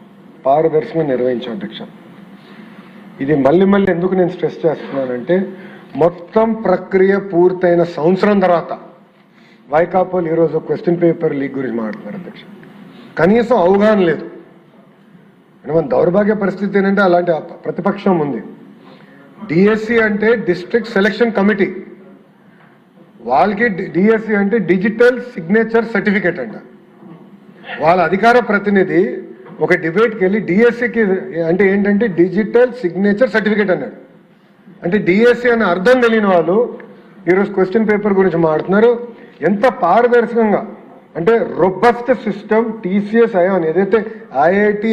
[SPEAKER 1] పారదర్శకంగా నిర్వహించాం అధ్యక్ష. ఇది మళ్ళీ ఎందుకు నేను స్ట్రెస్ చేస్తున్నానంటే మొత్తం ప్రక్రియ పూర్తయిన సంవత్సరం తర్వాత వైకాపోలు ఈరోజు క్వశ్చన్ పేపర్ లీక్ గురించి మాట్లాడుతున్నారు అధ్యక్ష. కనీసం అవగాహన లేదు. మన దౌర్భాగ్య పరిస్థితి ఏంటంటే అలాంటి ప్రతిపక్షం ఉంది. డిఎస్సి అంటే డిస్ట్రిక్ట్ సెలక్షన్ కమిటీ, వాళ్ళకి డిఎస్సి అంటే డిజిటల్ సిగ్నేచర్ సర్టిఫికేట్ అంట. వాళ్ళ అధికార ప్రతినిధి ఒక డిబేట్కి వెళ్ళి డిఎస్సికి అంటే ఏంటంటే డిజిటల్ సిగ్నేచర్ సర్టిఫికేట్ అన్నాడు. అంటే డిఎస్సి అనే అర్థం తెలియని వాళ్ళు ఈరోజు క్వశ్చన్ పేపర్ గురించి మాట్లాడుతున్నారు. ఎంత పారదర్శకంగా అంటే రొబస్ట్ సిస్టమ్ టీసీఎస్ ఐఆన్ ఏదైతే ఐఐటి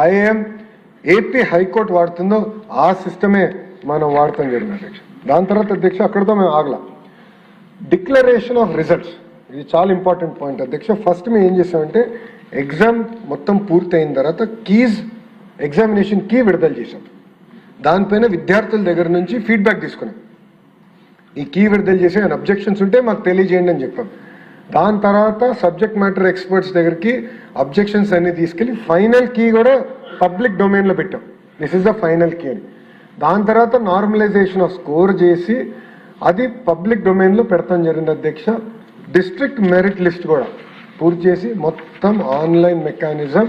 [SPEAKER 1] ఐఐఎం ఏపీ హైకోర్టు వాడుతుందో ఆ సిస్టమే మనం వాడతాం జరిగింది అధ్యక్ష. దాని తర్వాత అధ్యక్ష అక్కడితో మేము ఆగల. డిక్లరేషన్ ఆఫ్ రిజల్ట్స్ ఇది చాలా ఇంపార్టెంట్ పాయింట్ అధ్యక్ష. ఫస్ట్ మేము ఏం చేసామంటే ఎగ్జామ్ మొత్తం పూర్తయిన తర్వాత ఎగ్జామినేషన్ కీ విడుదల చేసాం. దానిపైన విద్యార్థుల దగ్గర నుంచి ఫీడ్బ్యాక్ తీసుకున్నాం. ఈ కీ విడుదల చేసి ఆయన అబ్జెక్షన్స్ ఉంటే మాకు తెలియజేయండి అని చెప్పాం. దాని తర్వాత సబ్జెక్ట్ మ్యాటర్ ఎక్స్పర్ట్స్ దగ్గరికి అబ్జెక్షన్స్ అన్ని తీసుకెళ్లి ఫైనల్ కీ కూడా పబ్లిక్ డొమైన్లో పెట్టాం. This is the final key అని. దాని తర్వాత నార్మలైజేషన్ ఆఫ్ స్కోర్ చేసి అది పబ్లిక్ డొమైన్లో పెడతాం జరిగింది అధ్యక్ష. డిస్ట్రిక్ట్ మెరిట్ లిస్ట్ కూడా పూర్తి చేసి మొత్తం ఆన్లైన్ మెకానిజం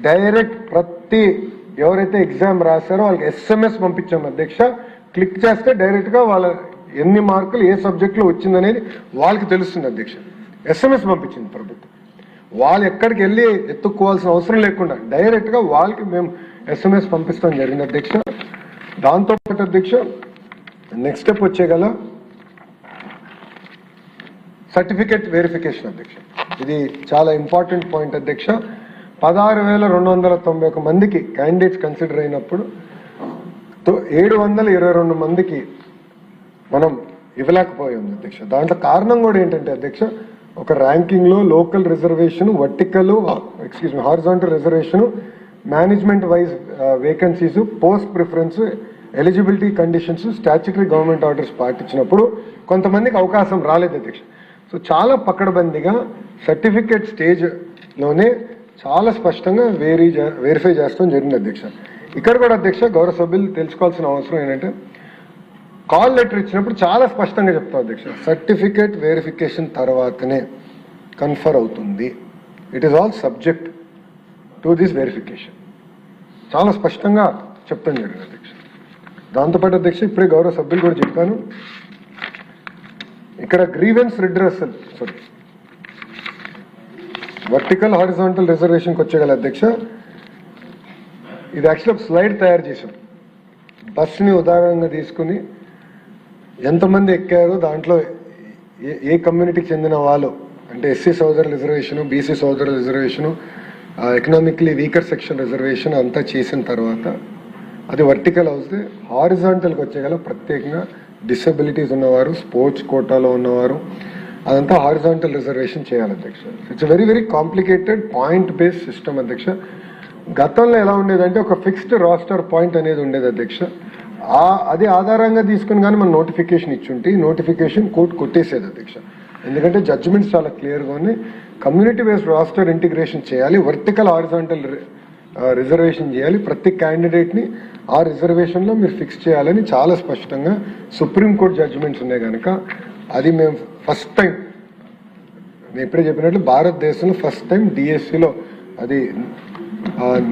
[SPEAKER 1] డైరెక్ట్ ప్రతి ఎవరైతే ఎగ్జామ్ రాశారో వాళ్ళకి SMS పంపించాం అధ్యక్ష. క్లిక్ చేస్తే డైరెక్ట్గా వాళ్ళ ఎన్ని మార్కులు ఏ సబ్జెక్ట్లో వచ్చిందనేది వాళ్ళకి తెలుస్తుంది అధ్యక్ష. SMS పంపించింది ప్రభుత్వం. వాళ్ళు ఎక్కడికి వెళ్ళి ఎత్తుక్కోవాల్సిన అవసరం లేకుండా డైరెక్ట్గా వాళ్ళకి మేము SMS పంపిస్తాం జరిగింది అధ్యక్ష. దాంతోపాటు అధ్యక్ష నెక్స్ట్ స్టెప్ వచ్చేగల సర్టిఫికేట్ వెరిఫికేషన్ అధ్యక్ష. ఇది చాలా ఇంపార్టెంట్ పాయింట్ అధ్యక్ష. 16,291 మందికి క్యాండిడేట్స్ కన్సిడర్ అయినప్పుడు 722 మందికి మనం ఇవ్వలేకపోయాం అధ్యక్ష. దాంట్లో కారణం కూడా ఏంటంటే అధ్యక్ష ఒక ర్యాంకింగ్లో local reservation, horizontal reservation, management wise vacancies, post preference, eligibility conditions, statutory government orders పాటించినప్పుడు కొంతమందికి అవకాశం రాలేదు అధ్యక్ష. సో చాలా పకడ్బందీగా సర్టిఫికేట్ స్టేజ్లోనే చాలా స్పష్టంగా వెరిఫై చేస్తాం జరిగింది అధ్యక్ష. ఇక్కడ కూడా అధ్యక్ష గౌరవ సభ్యులు తెలుసుకోవాల్సిన అవసరం ఏంటంటే కాల్ లెటర్ ఇచ్చినప్పుడు చాలా స్పష్టంగా చెప్తాం అధ్యక్ష, సర్టిఫికేట్ వెరిఫికేషన్ తర్వాతనే కన్ఫర్ అవుతుంది. It is all subject to this verification. చాలా స్పష్టంగా చెప్తాం జరిగింది అధ్యక్ష. దాంతోపాటు అధ్యక్ష ఇప్పుడే గౌరవ సభ్యులు కూడా చెప్పాను, ఇక్కడ గ్రీవెన్స్ రిడ్రెసల్ వర్టికల్ హారిజాంటల్ రిజర్వేషన్కి వచ్చేగల అధ్యక్ష. ఇది యాక్చువల్గా స్లైడ్ తయారు చేశాం. బస్ని ఉదాహరణగా తీసుకుని ఎంతమంది ఎక్కారు, దాంట్లో ఏ కమ్యూనిటీకి చెందిన వాళ్ళు అంటే ఎస్సీ సోదరుల రిజర్వేషను, బీసీ సోదరుల reservation, economically weaker section reservation అంతా చేసిన తర్వాత అది వర్టికల్ అవుతే హారిజాంటల్కి వచ్చేగల ప్రత్యేకంగా డిసెబిలిటీస్ ఉన్నవారు, స్పోర్ట్స్ కోటాలో ఉన్నవారు, అదంతా హారిజాంటల్ రిజర్వేషన్ చేయాలి అధ్యక్ష. It's very very complicated point based system అధ్యక్ష. గతంలో ఎలా ఉండేదంటే ఒక ఫిక్స్డ్ రాస్టర్ పాయింట్ అనేది ఉండేది అధ్యక్ష. అది ఆధారంగా తీసుకుని కానీ మనం నోటిఫికేషన్ ఇచ్చుంటే ఈ నోటిఫికేషన్ కోర్టు కొట్టేసేది అధ్యక్ష. ఎందుకంటే జడ్జిమెంట్స్ చాలా క్లియర్గా ఉన్నాయి. కమ్యూనిటీ బేస్డ్ రాస్టర్ ఇంటిగ్రేషన్ చేయాలి, వర్టికల్ హారిజాంటల్ రిజర్వేషన్ చేయాలి, ప్రతి క్యాండిడేట్ని ఆ రిజర్వేషన్లో మీరు ఫిక్స్ చేయాలని చాలా స్పష్టంగా సుప్రీంకోర్టు జడ్జిమెంట్స్ ఉన్నాయి కనుక అది మేము ఫస్ట్ టైం నేను ఇప్పుడే చెప్పినట్లు భారతదేశంలో ఫస్ట్ టైం డిఎస్సిలో అది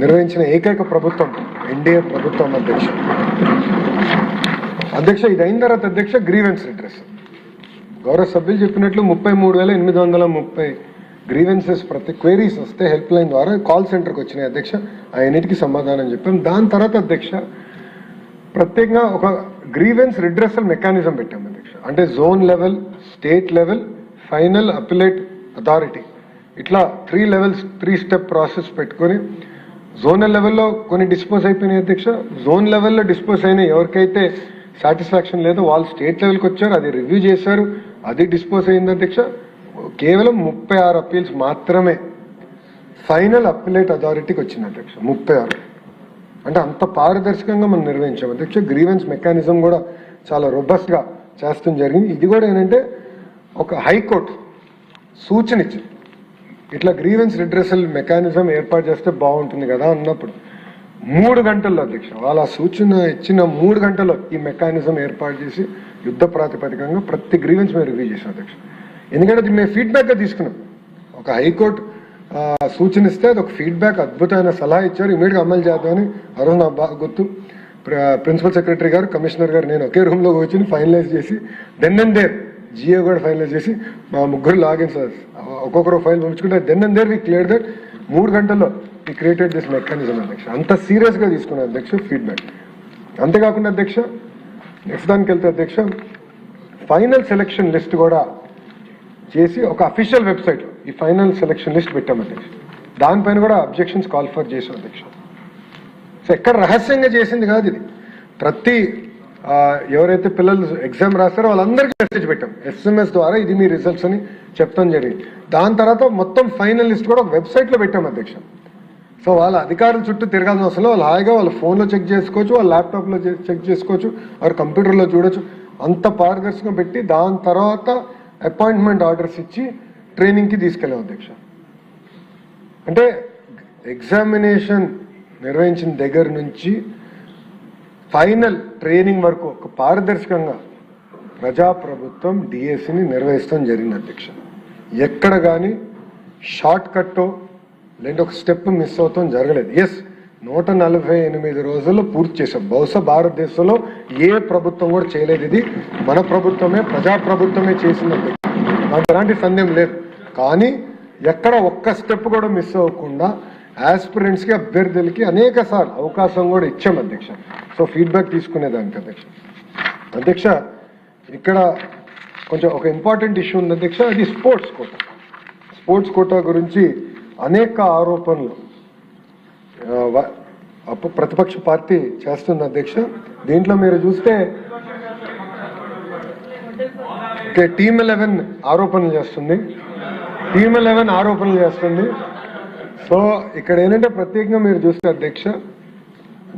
[SPEAKER 1] నిర్వహించిన ఏకైక ప్రభుత్వం ఎన్డీఏ ప్రభుత్వం అధ్యక్ష. ఇది అయిన తర్వాత అధ్యక్ష గ్రీవెన్స్ రిడ్రెస్ గౌరవ సభ్యులు చెప్పినట్లు 33,830 గ్రీవెన్సెస్ ప్రతి క్వైరీస్ వస్తే హెల్ప్ లైన్ ద్వారా కాల్ సెంటర్కి వచ్చినాయి అధ్యక్ష. అన్నిటికీ సమాధానం చెప్పాం. దాని తర్వాత అధ్యక్ష ప్రత్యేకంగా ఒక గ్రీవెన్స్ రిడ్రెసల్ మెకానిజం పెట్టాం అధ్యక్ష. అంటే zone level, state level, final appellate authority, ఇట్లా 3 లెవెల్స్ 3 స్టెప్ ప్రాసెస్ పెట్టుకొని జోనల్ లెవెల్లో కొన్ని డిస్పోజ్ అయిపోయినాయి అధ్యక్ష. జోన్ లెవెల్లో డిస్పోజ్ అయిన ఎవరికైతే సాటిస్ఫాక్షన్ లేదో వాళ్ళు స్టేట్ లెవెల్కి వచ్చారు, అది రివ్యూ చేశారు, అది డిస్పోజ్ అయింది అధ్యక్ష. కేవలం 36 అప్పీల్స్ మాత్రమే ఫైనల్ అపిలేట్ అథారిటీకి వచ్చింది అధ్యక్ష. 36 అంటే అంత పారదర్శకంగా మనం నిర్వహించాం అధ్యక్ష. గ్రీవెన్స్ మెకానిజం కూడా చాలా రొబస్ట్గా చేస్తాం జరిగింది. ఇది కూడా ఏంటంటే ఒక హైకోర్టు సూచన ఇచ్చింది, ఇట్లా గ్రీవెన్స్ రిడ్రెసల్ మెకానిజం ఏర్పాటు చేస్తే బాగుంటుంది కదా అన్నప్పుడు 3 గంటల్లో అధ్యక్ష వాళ్ళ సూచన ఇచ్చిన 3 గంటల్లో ఈ మెకానిజం ఏర్పాటు చేసి యుద్ధ ప్రాతిపదికంగా ప్రతి గ్రీవెన్స్ మేము రివ్యూ చేసాం అధ్యక్ష. ఎందుకంటే అది మేము ఫీడ్బ్యాక్గా తీసుకున్నాం. ఒక హైకోర్టు సూచన ఇస్తే అది ఒక ఫీడ్బ్యాక్, అద్భుతమైన సలహా ఇచ్చారు, ఇమీడియట్గా అమలు చేద్దామని. ఆ రోజు నాకు బాగా గుర్తు, ప్రిన్సిపల్ సెక్రటరీ గారు, కమిషనర్ గారు, నేను ఒకే రూమ్లో కూర్చొని ఫైనలైజ్ చేసి దెన్ అండ్ దేర్ జిఏ కూడా ఫైనలైజ్ చేసి మా ముగ్గురు లాగిన్ సార్ ఒక్కొక్కరు ఫైల్ పంపించుకుంటే then and there we clear that 3 గంటల్లో వి క్రియేటెడ్ దిస్ మెకానిజం అధ్యక్ష. అంత సీరియస్గా తీసుకున్నాను అధ్యక్ష ఫీడ్బ్యాక్. అంతేకాకుండా అధ్యక్ష నెక్స్ట్ దానికి వెళ్తే అధ్యక్ష ఫైనల్ సెలక్షన్ లిస్ట్ కూడా చేసి ఒక అఫీషియల్ వెబ్సైట్లో ఈ ఫైనల్ సెలక్షన్ లిస్ట్ పెట్టాం అధ్యక్ష. దానిపైన కూడా అబ్జెక్షన్స్ కాల్ ఫర్ చేసాం అధ్యక్ష. సో ఎక్కడ రహస్యంగా చేసింది కాదు ఇది. ప్రతి ఎవరైతే పిల్లలు ఎగ్జామ్ రాస్తారో వాళ్ళందరికీ మెసేజ్ పెట్టాం, SMS ద్వారా ఇది మీ రిజల్ట్స్ అని చెప్తాం జరిగింది. దాని తర్వాత మొత్తం ఫైనల్ లిస్ట్ కూడా ఒక వెబ్సైట్లో పెట్టాం అధ్యక్ష. సో వాళ్ళ అధికారుల చుట్టూ తిరగాల్సిన అవసరం వాళ్ళు హాయిగా వాళ్ళ ఫోన్లో చెక్ చేసుకోవచ్చు, వాళ్ళ ల్యాప్టాప్లో చెక్ చేసుకోవచ్చు, వారి కంప్యూటర్లో చూడొచ్చు. అంత పారదర్శకంగా పెట్టి దాని తర్వాత అపాయింట్మెంట్ ఆర్డర్స్ ఇచ్చి ట్రైనింగ్కి తీసుకెళ్ళాం అధ్యక్ష. అంటే ఎగ్జామినేషన్ నిర్వహించిన దగ్గర నుంచి ఫైనల్ ట్రైనింగ్ వరకు ఒక పారదర్శకంగా ప్రజాప్రభుత్వం డిఎస్సిని నిర్వహిస్తాం జరిగింది అధ్యక్ష. ఎక్కడ కానీ షార్ట్ కట్టో లేదంటే ఒక స్టెప్ మిస్ అవుతాం జరగలేదు. 148 రోజుల్లో పూర్తి చేశాం. బహుశా భారతదేశంలో ఏ ప్రభుత్వం కూడా చేయలేదు. ఇది మన ప్రభుత్వమే, ప్రజాప్రభుత్వమే చేసింది. నాకు ఎలాంటి సందేహం లేదు. కానీ ఎక్కడ ఒక్క స్టెప్ కూడా మిస్ అవ్వకుండా ఆస్పిరెంట్స్కి, అభ్యర్థులకి అనేక సార్లు అవకాశం కూడా ఇచ్చాం అధ్యక్ష. సో ఫీడ్బ్యాక్ తీసుకునేదానికి అధ్యక్ష. అధ్యక్ష ఇక్కడ కొంచెం ఒక ఇంపార్టెంట్ ఇష్యూ ఉంది అధ్యక్ష. అది స్పోర్ట్స్ కోటా. స్పోర్ట్స్ కోటా గురించి అనేక ఆరోపణలు ప్రతిపక్ష పార్టీ చేస్తుంది అధ్యక్ష. దీంట్లో మీరు చూస్తే టీమ్ 11 ఆరోపణలు చేస్తుంది. సో ఇక్కడ ఏంటంటే ప్రత్యేకంగా మీరు చూస్తే అధ్యక్ష,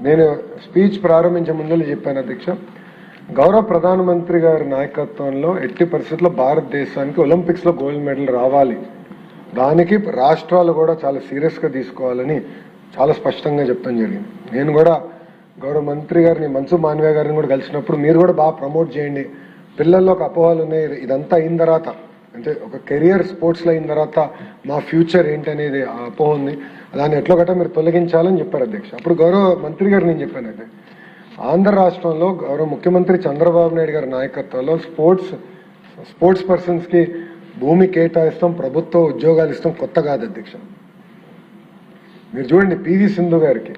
[SPEAKER 1] నేను స్పీచ్ ప్రారంభించే ముందు చెప్పాను అధ్యక్ష, గౌరవ ప్రధానమంత్రి గారి నాయకత్వంలో ఎట్టి పరిస్థితుల్లో భారతదేశానికి ఒలింపిక్స్లో గోల్డ్ మెడల్ రావాలి, దానికి రాష్ట్రాలు కూడా చాలా సీరియస్గా తీసుకోవాలని చాలా స్పష్టంగా చెప్పడం జరిగింది. నేను కూడా గౌరవ మంత్రి గారిని, మన్సుఖ్ మాండవీయ గారిని కూడా కలిసినప్పుడు మీరు కూడా బాగా ప్రమోట్ చేయండి, పిల్లల్లో ఒక అపోహలు ఉన్నాయి, ఇదంతా అయిన తర్వాత అంటే ఒక కెరియర్ స్పోర్ట్స్లో అయిన తర్వాత మా ఫ్యూచర్ ఏంటనేది అపోహ ఉంది, దాన్ని ఎట్లో గట్రా మీరు తొలగించాలని చెప్పారు అధ్యక్ష. అప్పుడు గౌరవ మంత్రి గారు నేను చెప్పాను అయితే, ఆంధ్ర రాష్ట్రంలో గౌరవ ముఖ్యమంత్రి చంద్రబాబు నాయుడు గారి నాయకత్వంలో స్పోర్ట్స్ పర్సన్స్కి భూమి కేటాయిస్తాం, ప్రభుత్వ ఉద్యోగాలు ఇస్తాం కొత్త కాదు అధ్యక్ష. మీరు చూడండి, PV సింధు గారికి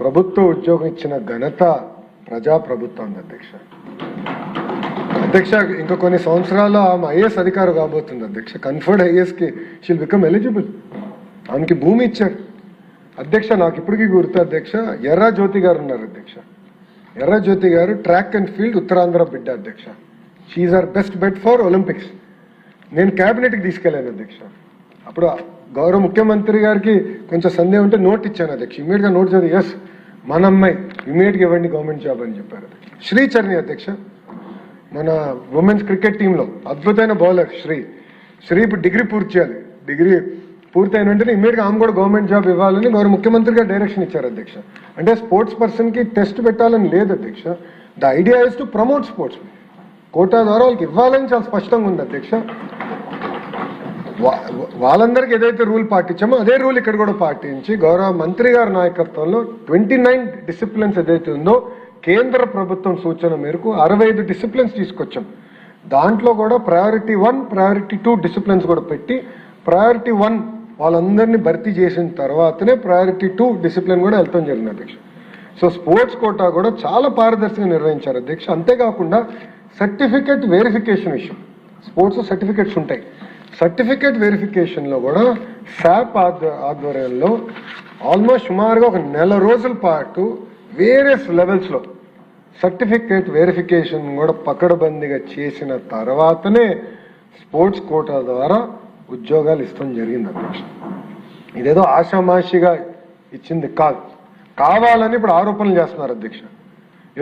[SPEAKER 1] ప్రభుత్వ ఉద్యోగం ఇచ్చిన ఘనత ప్రజాప్రభుత్వం అధ్యక్ష. ఇంకా కొన్ని సంవత్సరాలు ఆమె IAS అధికారి కాబోతుంది అధ్యక్ష. కన్ఫర్డ్ IASకి షీల్ బికమ్ ఎలిజిబుల్. ఆమెకి భూమి ఇచ్చారు అధ్యక్ష. నాకు ఇప్పటికీ గుర్తు అధ్యక్ష, ఎర్రా జ్యోతి గారు ఉన్నారు అధ్యక్ష. ఎర్రా జ్యోతి గారు ట్రాక్ అండ్ ఫీల్డ్ ఉత్తరాంధ్ర బిడ్డ అధ్యక్ష. She are best bet for Olympics. నేను క్యాబినెట్కి తీసుకెళ్ళాను అధ్యక్ష. అప్పుడు గౌరవ ముఖ్యమంత్రి గారికి కొంచెం సందేహం ఉంటే నోట్ ఇచ్చాను అధ్యక్ష. ఇమీడియట్గా నోట్ చదివి ఎస్ మన అమ్మాయి ఇమీడియట్గా ఇవ్వండి గవర్నమెంట్ జాబ్ అని చెప్పారు. శ్రీచరణి అధ్యక్ష, మన ఉమెన్స్ క్రికెట్ టీంలో అద్భుతమైన బౌలర్ శ్రీ ఇప్పుడు డిగ్రీ పూర్తి చేయాలి. డిగ్రీ పూర్తయిన వెంటనే ఇమీడియట్గా ఆమె కూడా గవర్నమెంట్ జాబ్ ఇవ్వాలని గౌరవ ముఖ్యమంత్రి గారు డైరెక్షన్ ఇచ్చారు అధ్యక్ష. అంటే స్పోర్ట్స్ పర్సన్కి టెస్ట్ పెట్టాలని లేదు అధ్యక్ష. The idea is to promote sports. Quota ద్వారా వాళ్ళకి ఇవ్వాలని చాలా స్పష్టంగా ఉంది అధ్యక్ష. వాళ్ళందరికీ ఏదైతే రూల్ పాటించామో అదే రూల్ ఇక్కడ కూడా పాటించి గౌరవ మంత్రి గారి నాయకత్వంలో 29 డిసిప్లిన్స్ ఏదైతే ఉందో కేంద్ర ప్రభుత్వం సూచన మేరకు 65 డిసిప్లిన్స్ తీసుకొచ్చాం. దాంట్లో కూడా ప్రయారిటీ 1, ప్రయారిటీ 2 డిసిప్లిన్స్ కూడా పెట్టి ప్రయారిటీ 1 వాళ్ళందరినీ భర్తీ చేసిన తర్వాతనే ప్రయారిటీ 2 డిసిప్లిన్ కూడా వెళ్తాం జరిగింది అధ్యక్ష. సో స్పోర్ట్స్ కోటా కూడా చాలా పారదర్శకంగా నిర్వహించారు అధ్యక్ష. అంతేకాకుండా సర్టిఫికేట్ వెరిఫికేషన్ విషయం, స్పోర్ట్స్ సర్టిఫికేట్స్ ఉంటాయి, సర్టిఫికేట్ వెరిఫికేషన్లో కూడా శాప్ ఆధ్వర్యంలో ఆల్మోస్ట్ సుమారుగా ఒక నెల రోజుల పాటు వేరియస్ లెవెల్స్లో సర్టిఫికేట్ వెరిఫికేషన్ కూడా పకడ్బందీగా చేసిన తర్వాతనే స్పోర్ట్స్ కోటా ద్వారా ఉద్యోగాలు ఇస్తాం జరిగింది అధ్యక్ష. ఇదేదో ఆషామాషిగా ఇచ్చింది కాదు, కావాలని ఇప్పుడు ఆరోపణలు చేస్తున్నారు అధ్యక్ష.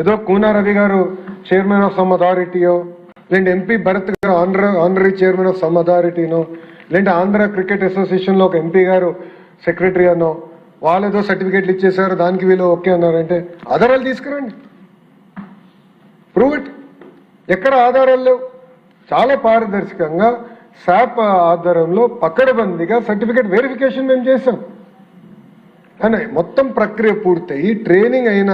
[SPEAKER 1] ఏదో కూనా రవి గారు చైర్మన్ ఆఫ్ సమ్ అథారిటీయో, లేదంటే MP భరత్ గారు ఆనరీ చైర్మన్ ఆఫ్ సమ్ అథారిటీనో, లేదంటే ఆంధ్ర క్రికెట్ అసోసియేషన్లో ఒక MP గారు సెక్రటరీ అనో, వాళ్ళు ఏదో సర్టిఫికేట్లు ఇచ్చేసారు దానికి వీళ్ళు ఓకే అన్నారంటే ఆధారాలు తీసుకురండి, ప్రూవ్ ఇట్. ఎక్కడ ఆధారాలు లేవు. చాలా పారదర్శకంగా శాప్ ఆధారంలో పకడ్బందీగా సర్టిఫికేట్ వెరిఫికేషన్ మేము చేసాం. కానీ మొత్తం ప్రక్రియ పూర్తయి ట్రైనింగ్ అయిన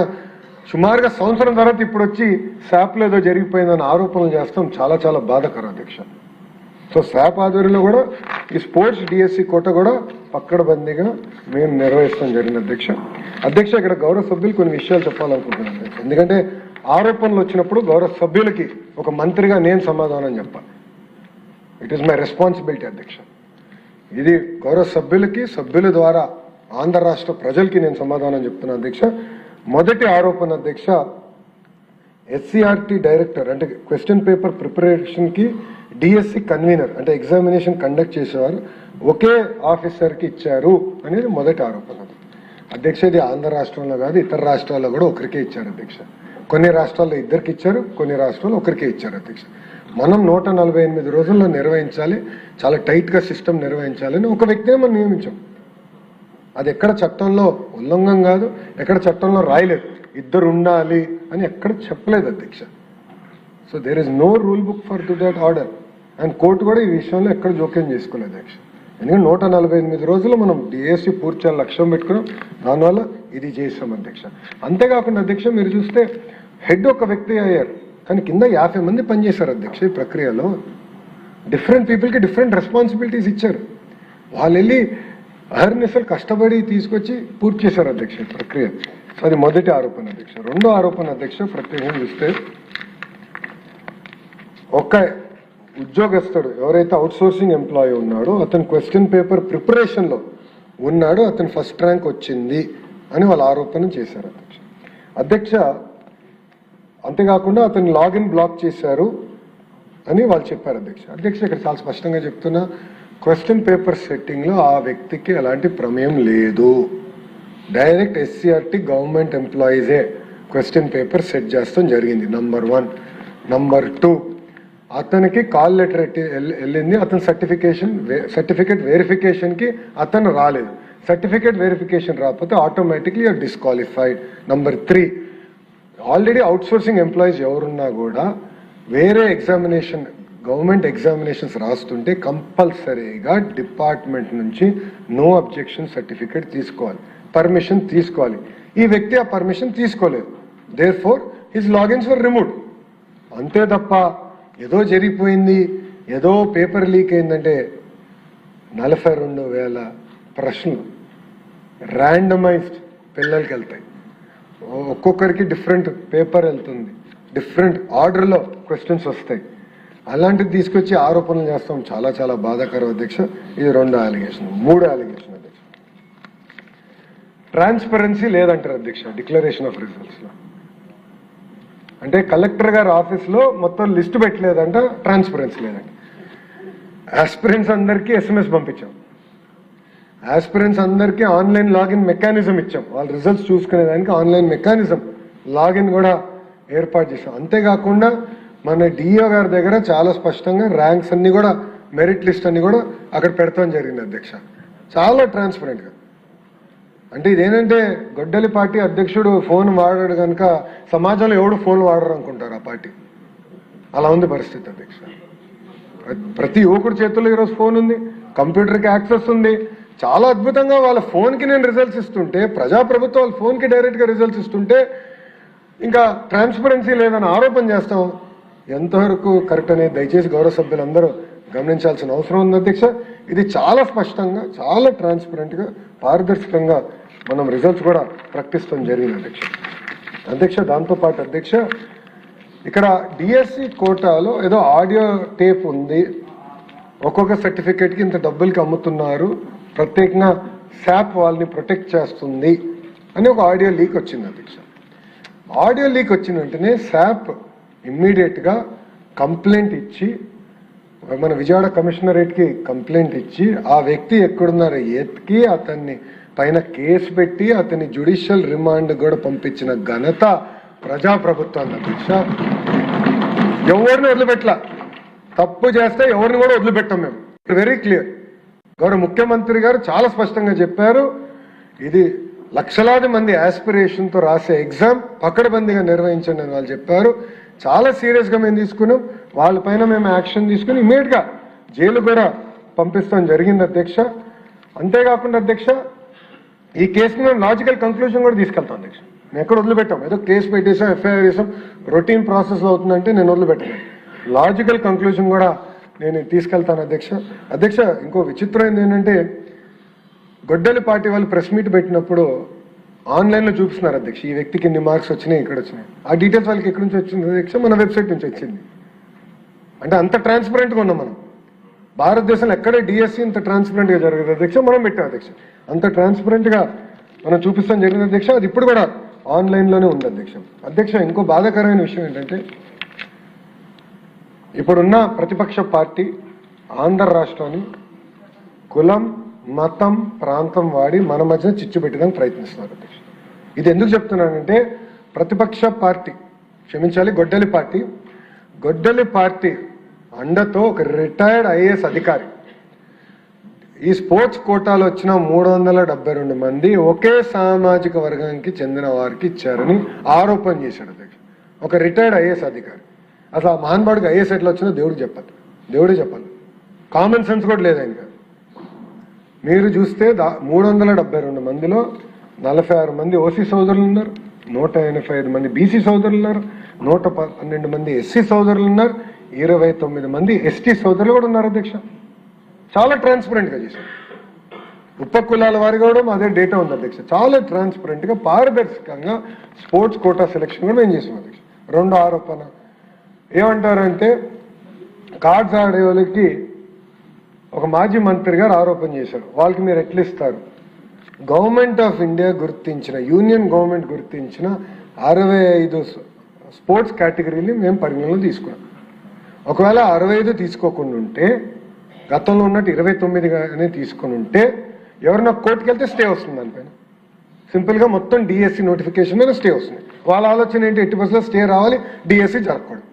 [SPEAKER 1] సుమారుగా సంవత్సరం తర్వాత ఇప్పుడు వచ్చి శాప్లో ఏదో జరిగిపోయిందని ఆరోపణలు చేస్తాం చాలా చాలా బాధాకరం అధ్యక్ష. సో శాప్ ఆధ్వర్యంలో కూడా ఈ స్పోర్ట్స్ DSC కోట కూడా పక్కడబందీగా మేము నిర్వహిస్తాం జరిగింది అధ్యక్ష. ఇక్కడ గౌరవ సభ్యులు కొన్ని విషయాలు చెప్పాలనుకుంటున్నాను అధ్యక్ష. ఎందుకంటే ఆరోపణలు వచ్చినప్పుడు గౌరవ సభ్యులకి ఒక మంత్రిగా నేను సమాధానం చెప్పాలి. ఇట్ ఈస్ మై రెస్పాన్సిబిలిటీ అధ్యక్ష. ఇది గౌరవ సభ్యులకి, సభ్యుల ద్వారా ఆంధ్ర రాష్ట్ర ప్రజలకి నేను సమాధానం చెప్తున్నాను అధ్యక్ష. మొదటి ఆరోపణ అధ్యక్ష, ఎస్సీఆర్టీ డైరెక్టర్ అంటే క్వశ్చన్ పేపర్ ప్రిపరేషన్ కి డిఎస్సి కన్వీనర్ అంటే ఎగ్జామినేషన్ కండక్ట్ చేసేవారు ఒకే ఆఫీసర్కి ఇచ్చారు అనేది మొదటి ఆరోపణ అధ్యక్ష. ఇది ఆంధ్ర రాష్ట్రంలో కాదు, ఇతర రాష్ట్రాల్లో కూడా ఒకరికే ఇచ్చారు అధ్యక్ష. కొన్ని రాష్ట్రాల్లో ఇద్దరికి ఇచ్చారు, కొన్ని రాష్ట్రాల్లో ఒకరికే ఇచ్చారు అధ్యక్ష. మనం 148 రోజుల్లో నిర్వహించాలి, చాలా టైట్ గా సిస్టమ్ నిర్వహించాలని ఒక వ్యక్తిని మనం నియమించాం. అది ఎక్కడ చట్టంలో ఉల్లంఘన కాదు, ఎక్కడ చట్టంలో రాయలేదు ఇద్దరు ఉండాలి అని ఎక్కడ చెప్పలేదు అధ్యక్ష. So there is no rule book for to that order. And court కూడా ఈ విషయంలో ఎక్కడ జోక్యం చేసుకోలేదు అధ్యక్ష. ఎందుకంటే 148 రోజులు మనం డిఎస్సి పూర్తి చేయాలి లక్ష్యం పెట్టుకున్నాం, దానివల్ల ఇది చేసాం అధ్యక్ష. అంతేకాకుండా అధ్యక్ష మీరు చూస్తే హెడ్ ఒక వ్యక్తి అయ్యారు, కానీ కింద 50 మంది పనిచేశారు అధ్యక్ష. ఈ ప్రక్రియలో డిఫరెంట్ పీపుల్కి డిఫరెంట్ రెస్పాన్సిబిలిటీస్ ఇచ్చారు. వాళ్ళు వెళ్ళి అహర్నిశలు కష్టపడి తీసుకొచ్చి పూర్తి చేశారు అధ్యక్ష ఈ ప్రక్రియ. సో అది మొదటి ఆరోపణ అధ్యక్ష. రెండో ఆరోపణ అధ్యక్ష, ప్రత్యేకంగా చూస్తే ఒక ఉద్యోగస్తుడు ఎవరైతే అవుట్ సోర్సింగ్ ఎంప్లాయీ ఉన్నాడో అతను క్వశ్చన్ పేపర్ ప్రిపరేషన్ లో ఉన్నాడు, అతను ఫస్ట్ ర్యాంక్ వచ్చింది అని వాళ్ళు ఆరోపణ చేశారు అధ్యక్ష. అధ్యక్ష అంతేకాకుండా అతను లాగిన్ బ్లాక్ చేశారు అని వాళ్ళు చెప్పారు అధ్యక్ష. అధ్యక్ష ఇక్కడ చాలా స్పష్టంగా చెప్తున్నా, క్వశ్చన్ పేపర్ సెట్టింగ్ లో ఆ వ్యక్తికి ఎలాంటి ప్రమేయం లేదు. డైరెక్ట్ ఎస్సీఆర్టీ గవర్నమెంట్ ఎంప్లాయీసే క్వశ్చన్ పేపర్ సెట్ చేస్తాం జరిగింది, నంబర్ 1. నంబర్ 2, అతనికి కాల్ లెటర్ వెళ్ళింది, అతని సర్టిఫికేట్ వెరిఫికేషన్ కి అతను రాలేదు. సర్టిఫికేట్ వెరిఫికేషన్ రాకపోతే automatically are disqualified. Number 3, already outsourcing employees ఎవరున్నా కూడా వేరే ఎగ్జామినేషన్ గవర్నమెంట్ ఎగ్జామినేషన్స్ రాస్తుంటే కంపల్సరీగా డిపార్ట్మెంట్ నుంచి నో అబ్జెక్షన్ సర్టిఫికేట్ తీసుకోవాలి, పర్మిషన్ తీసుకోవాలి. ఈ వ్యక్తి ఆ పర్మిషన్ తీసుకోలేదు, therefore his logins were removed. అంతే తప్ప ఏదో జరిగిపోయింది, ఏదో పేపర్ లీక్ అయిందంటే 42,000 ప్రశ్నలు ర్యాండమైజ్డ్ పిల్లలకి వెళ్తాయి. ఒక్కొక్కరికి డిఫరెంట్ పేపర్ వెళ్తుంది, డిఫరెంట్ ఆర్డర్లో క్వశ్చన్స్ వస్తాయి. అలాంటిది తీసుకొచ్చి ఆరోపణలు చేస్తాం, చాలా చాలా బాధాకరం అధ్యక్ష. ఇది 2వ అలిగేషన్. 3వ అలిగేషన్ అధ్యక్ష, ట్రాన్స్పరెన్సీ లేదంటారు అధ్యక్ష డిక్లరేషన్ ఆఫ్ రిజల్ట్స్ లో. అంటే కలెక్టర్ గారి ఆఫీస్లో మొత్తం లిస్ట్ పెట్టలేదంట, ట్రాన్స్పరెన్సీ లేదంట. ఆస్పిరెంట్స్ అందరికీ SMS పంపించాం, ఆస్పిరెంట్స్ అందరికీ ఆన్లైన్ లాగిన్ మెకానిజం ఇచ్చాం, వాళ్ళ రిజల్ట్స్ చూసుకునేదానికి ఆన్లైన్ మెకానిజం లాగిన్ కూడా ఏర్పాటు చేసాం. అంతేకాకుండా మన డిఓ గారి దగ్గర చాలా స్పష్టంగా ర్యాంక్స్ అన్ని కూడా, మెరిట్ లిస్ట్ అన్ని కూడా అక్కడ పెడతాం జరిగింది అధ్యక్ష, చాలా ట్రాన్స్పరెంట్గా. అంటే ఇదేంటంటే గొడ్డలి పార్టీ అధ్యక్షుడు ఫోన్ వాడాడు కనుక సమాజంలో ఎవడు ఫోన్ వాడరు అనుకుంటారు ఆ పార్టీ. అలా ఉంది పరిస్థితి అధ్యక్ష. ప్రతి యువకుడి చేతుల్లో ఈరోజు ఫోన్ ఉంది, కంప్యూటర్కి యాక్సెస్ ఉంది. చాలా అద్భుతంగా వాళ్ళ ఫోన్కి నేను రిజల్ట్స్ ఇస్తుంటే, ప్రజాప్రభుత్వం వాళ్ళ ఫోన్కి డైరెక్ట్గా రిజల్ట్స్ ఇస్తుంటే ఇంకా ట్రాన్స్పరెన్సీ లేదని ఆరోపణ చేస్తాం. ఎంతవరకు కరెక్ట్ అనేది దయచేసి గౌరవ సభ్యులందరూ గమనించాల్సిన అవసరం ఉంది అధ్యక్ష. ఇది చాలా స్పష్టంగా, చాలా ట్రాన్స్పరెంట్గా, పారదర్శకంగా మనం రిజల్ట్స్ కూడా ప్రకటిస్తాం జరిగింది అధ్యక్ష. అధ్యక్ష దాంతోపాటు అధ్యక్ష ఇక్కడ డిఎస్సి కోటాలో ఏదో ఆడియో టేప్ ఉంది, ఒక్కొక్క సర్టిఫికేట్కి ఇంత డబ్బులకి అమ్ముతున్నారు, ప్రత్యేకంగా శాప్ వాళ్ళని ప్రొటెక్ట్ చేస్తుంది అని ఒక ఆడియో లీక్ వచ్చింది అధ్యక్ష. ఆడియో లీక్ వచ్చిన వెంటనే శాప్ ఇమ్మీడియట్గా కంప్లైంట్ ఇచ్చి, మన విజయవాడ కమిషనరేట్కి కంప్లైంట్ ఇచ్చి ఆ వ్యక్తి ఎక్కడున్నారో ఎత్తికి అతన్ని పైన కేసు పెట్టి అతన్ని జ్యుడిషియల్ రిమాండ్ కూడా పంపించిన ఘనత ప్రజాప్రభుత్వాన్ని అధ్యక్ష. ఎవరిని వదిలిపెట్టలా, తప్పు చేస్తే ఎవరిని కూడా వదిలిపెట్టాం మేము. Very clear. గౌరవ ముఖ్యమంత్రి గారు చాలా స్పష్టంగా చెప్పారు, ఇది లక్షలాది మంది ఆస్పిరేషన్తో రాసే ఎగ్జామ్ పకడ్బందీగా నిర్వహించండి అని వాళ్ళు చెప్పారు. చాలా సీరియస్గా మేము తీసుకున్నాం, వాళ్ళపైన మేము యాక్షన్ తీసుకుని ఇమీడియట్గా జైలు కూడా పంపిస్తాం జరిగింది అధ్యక్ష. అంతేకాకుండా అధ్యక్ష ఈ కేసుని మేము లాజికల్ కంక్లూజన్ కూడా తీసుకెళ్తాం అధ్యక్ష. మేము ఎక్కడ వదిలిపెట్టాం, ఏదో కేసు పెట్టేసాం, ఎఫ్ఐఆర్ చేసాం, రొటీన్ ప్రాసెస్లో అవుతుందంటే నేను వదిలిపెట్టాను. లాజికల్ కంక్లూజన్ కూడా నేను తీసుకెళ్తాను అధ్యక్ష. అధ్యక్ష ఇంకో విచిత్రమైనది ఏంటంటే, గొడ్డలి పార్టీ వాళ్ళు ప్రెస్ మీట్ పెట్టినప్పుడు ఆన్లైన్లో చూపిస్తున్నారు అధ్యక్ష, ఈ వ్యక్తికి ఇన్ని మార్క్స్ వచ్చినాయి, ఇక్కడ వచ్చినాయి. ఆ డీటెయిల్స్ వాళ్ళకి ఎక్కడి నుంచి వచ్చింది అధ్యక్ష? మన వెబ్సైట్ నుంచి వచ్చింది. అంటే అంత ట్రాన్స్పరెంట్గా ఉన్నాం మనం. భారతదేశంలో ఎక్కడ డిఎస్సి ఇంత ట్రాన్స్పరెంట్ గా జరగదు అధ్యక్ష. మనం పెట్టాం అధ్యక్ష, అంత ట్రాన్స్పరెంట్ గా మనం చూపిస్తాం జరిగింది అధ్యక్ష. అది ఇప్పుడు కూడా ఆన్లైన్ లోనే ఉంది అధ్యక్ష. అధ్యక్ష, ఇంకో బాధాకరమైన విషయం ఏంటంటే ఇప్పుడున్న ప్రతిపక్ష పార్టీ ఆంధ్ర రాష్ట్రాన్ని కులం, మతం, ప్రాంతం వాడి మన మధ్యన చిచ్చు పెట్టడానికి ప్రయత్నిస్తున్నారు అధ్యక్ష. ఇది ఎందుకు చెప్తున్నానంటే ప్రతిపక్ష పార్టీ, క్షమించాలి, గొడ్డలి పార్టీ అండతో ఒక రిటైర్డ్ ఐఏఎస్ అధికారి ఈ స్పోర్ట్స్ కోటాలో వచ్చిన 372 మంది ఒకే సామాజిక వర్గానికి చెందిన వారికి ఇచ్చారని ఆరోపణ చేశాడు అధ్యక్ష. ఒక రిటైర్డ్ ఐఏఎస్ అధికారి. అసలు ఆ మహాన్బాడికి ఐఏఎస్ ఎట్లా వచ్చిందో దేవుడే చెప్పాలి. కామన్ సెన్స్ కూడా లేదు ఆయనకి. మీరు చూస్తే 372 మందిలో 46 మంది ఓసీ సోదరులు ఉన్నారు, 185 మంది బీసీ సోదరులు ఉన్నారు, 112 మంది ఎస్సీ సోదరులు ఉన్నారు, 29 మంది ఎస్టీ సోదరులు కూడా ఉన్నారు అధ్యక్ష. చాలా ట్రాన్స్పరెంట్ గా చేశారు. ఉపకులాల వారి కూడా అదే డేటా ఉంది అధ్యక్ష. చాలా ట్రాన్స్పరెంట్ గా పారదర్శకంగా స్పోర్ట్స్ కోటా సెలక్షన్ కూడా మేము చేసాం అధ్యక్ష. రెండో ఆరోపణ ఏమంటారంటే కార్డ్స్ ఆడే వాళ్ళకి ఒక మాజీ మంత్రి గారు ఆరోపణ చేశారు, వాళ్ళకి మీరు ఎట్లా ఇస్తారు? గవర్నమెంట్ ఆఫ్ ఇండియా గుర్తించిన, యూనియన్ గవర్నమెంట్ గుర్తించిన 65 స్పోర్ట్స్ కేటగిరీని మేము పరిగణలో తీసుకున్నాం. ఒకవేళ 65 తీసుకోకుండా ఉంటే, గతంలో ఉన్నట్టు 29 తీసుకుని ఉంటే ఎవరన్నా కోర్టుకు వెళ్తే స్టే వస్తుంది. దానిపైన సింపుల్గా మొత్తం డిఎస్సి నోటిఫికేషన్ మీద స్టే వస్తుంది. వాళ్ళ ఆలోచన ఏంటి? 80% స్టే రావాలి, డిఎస్సి జరగకూడదు.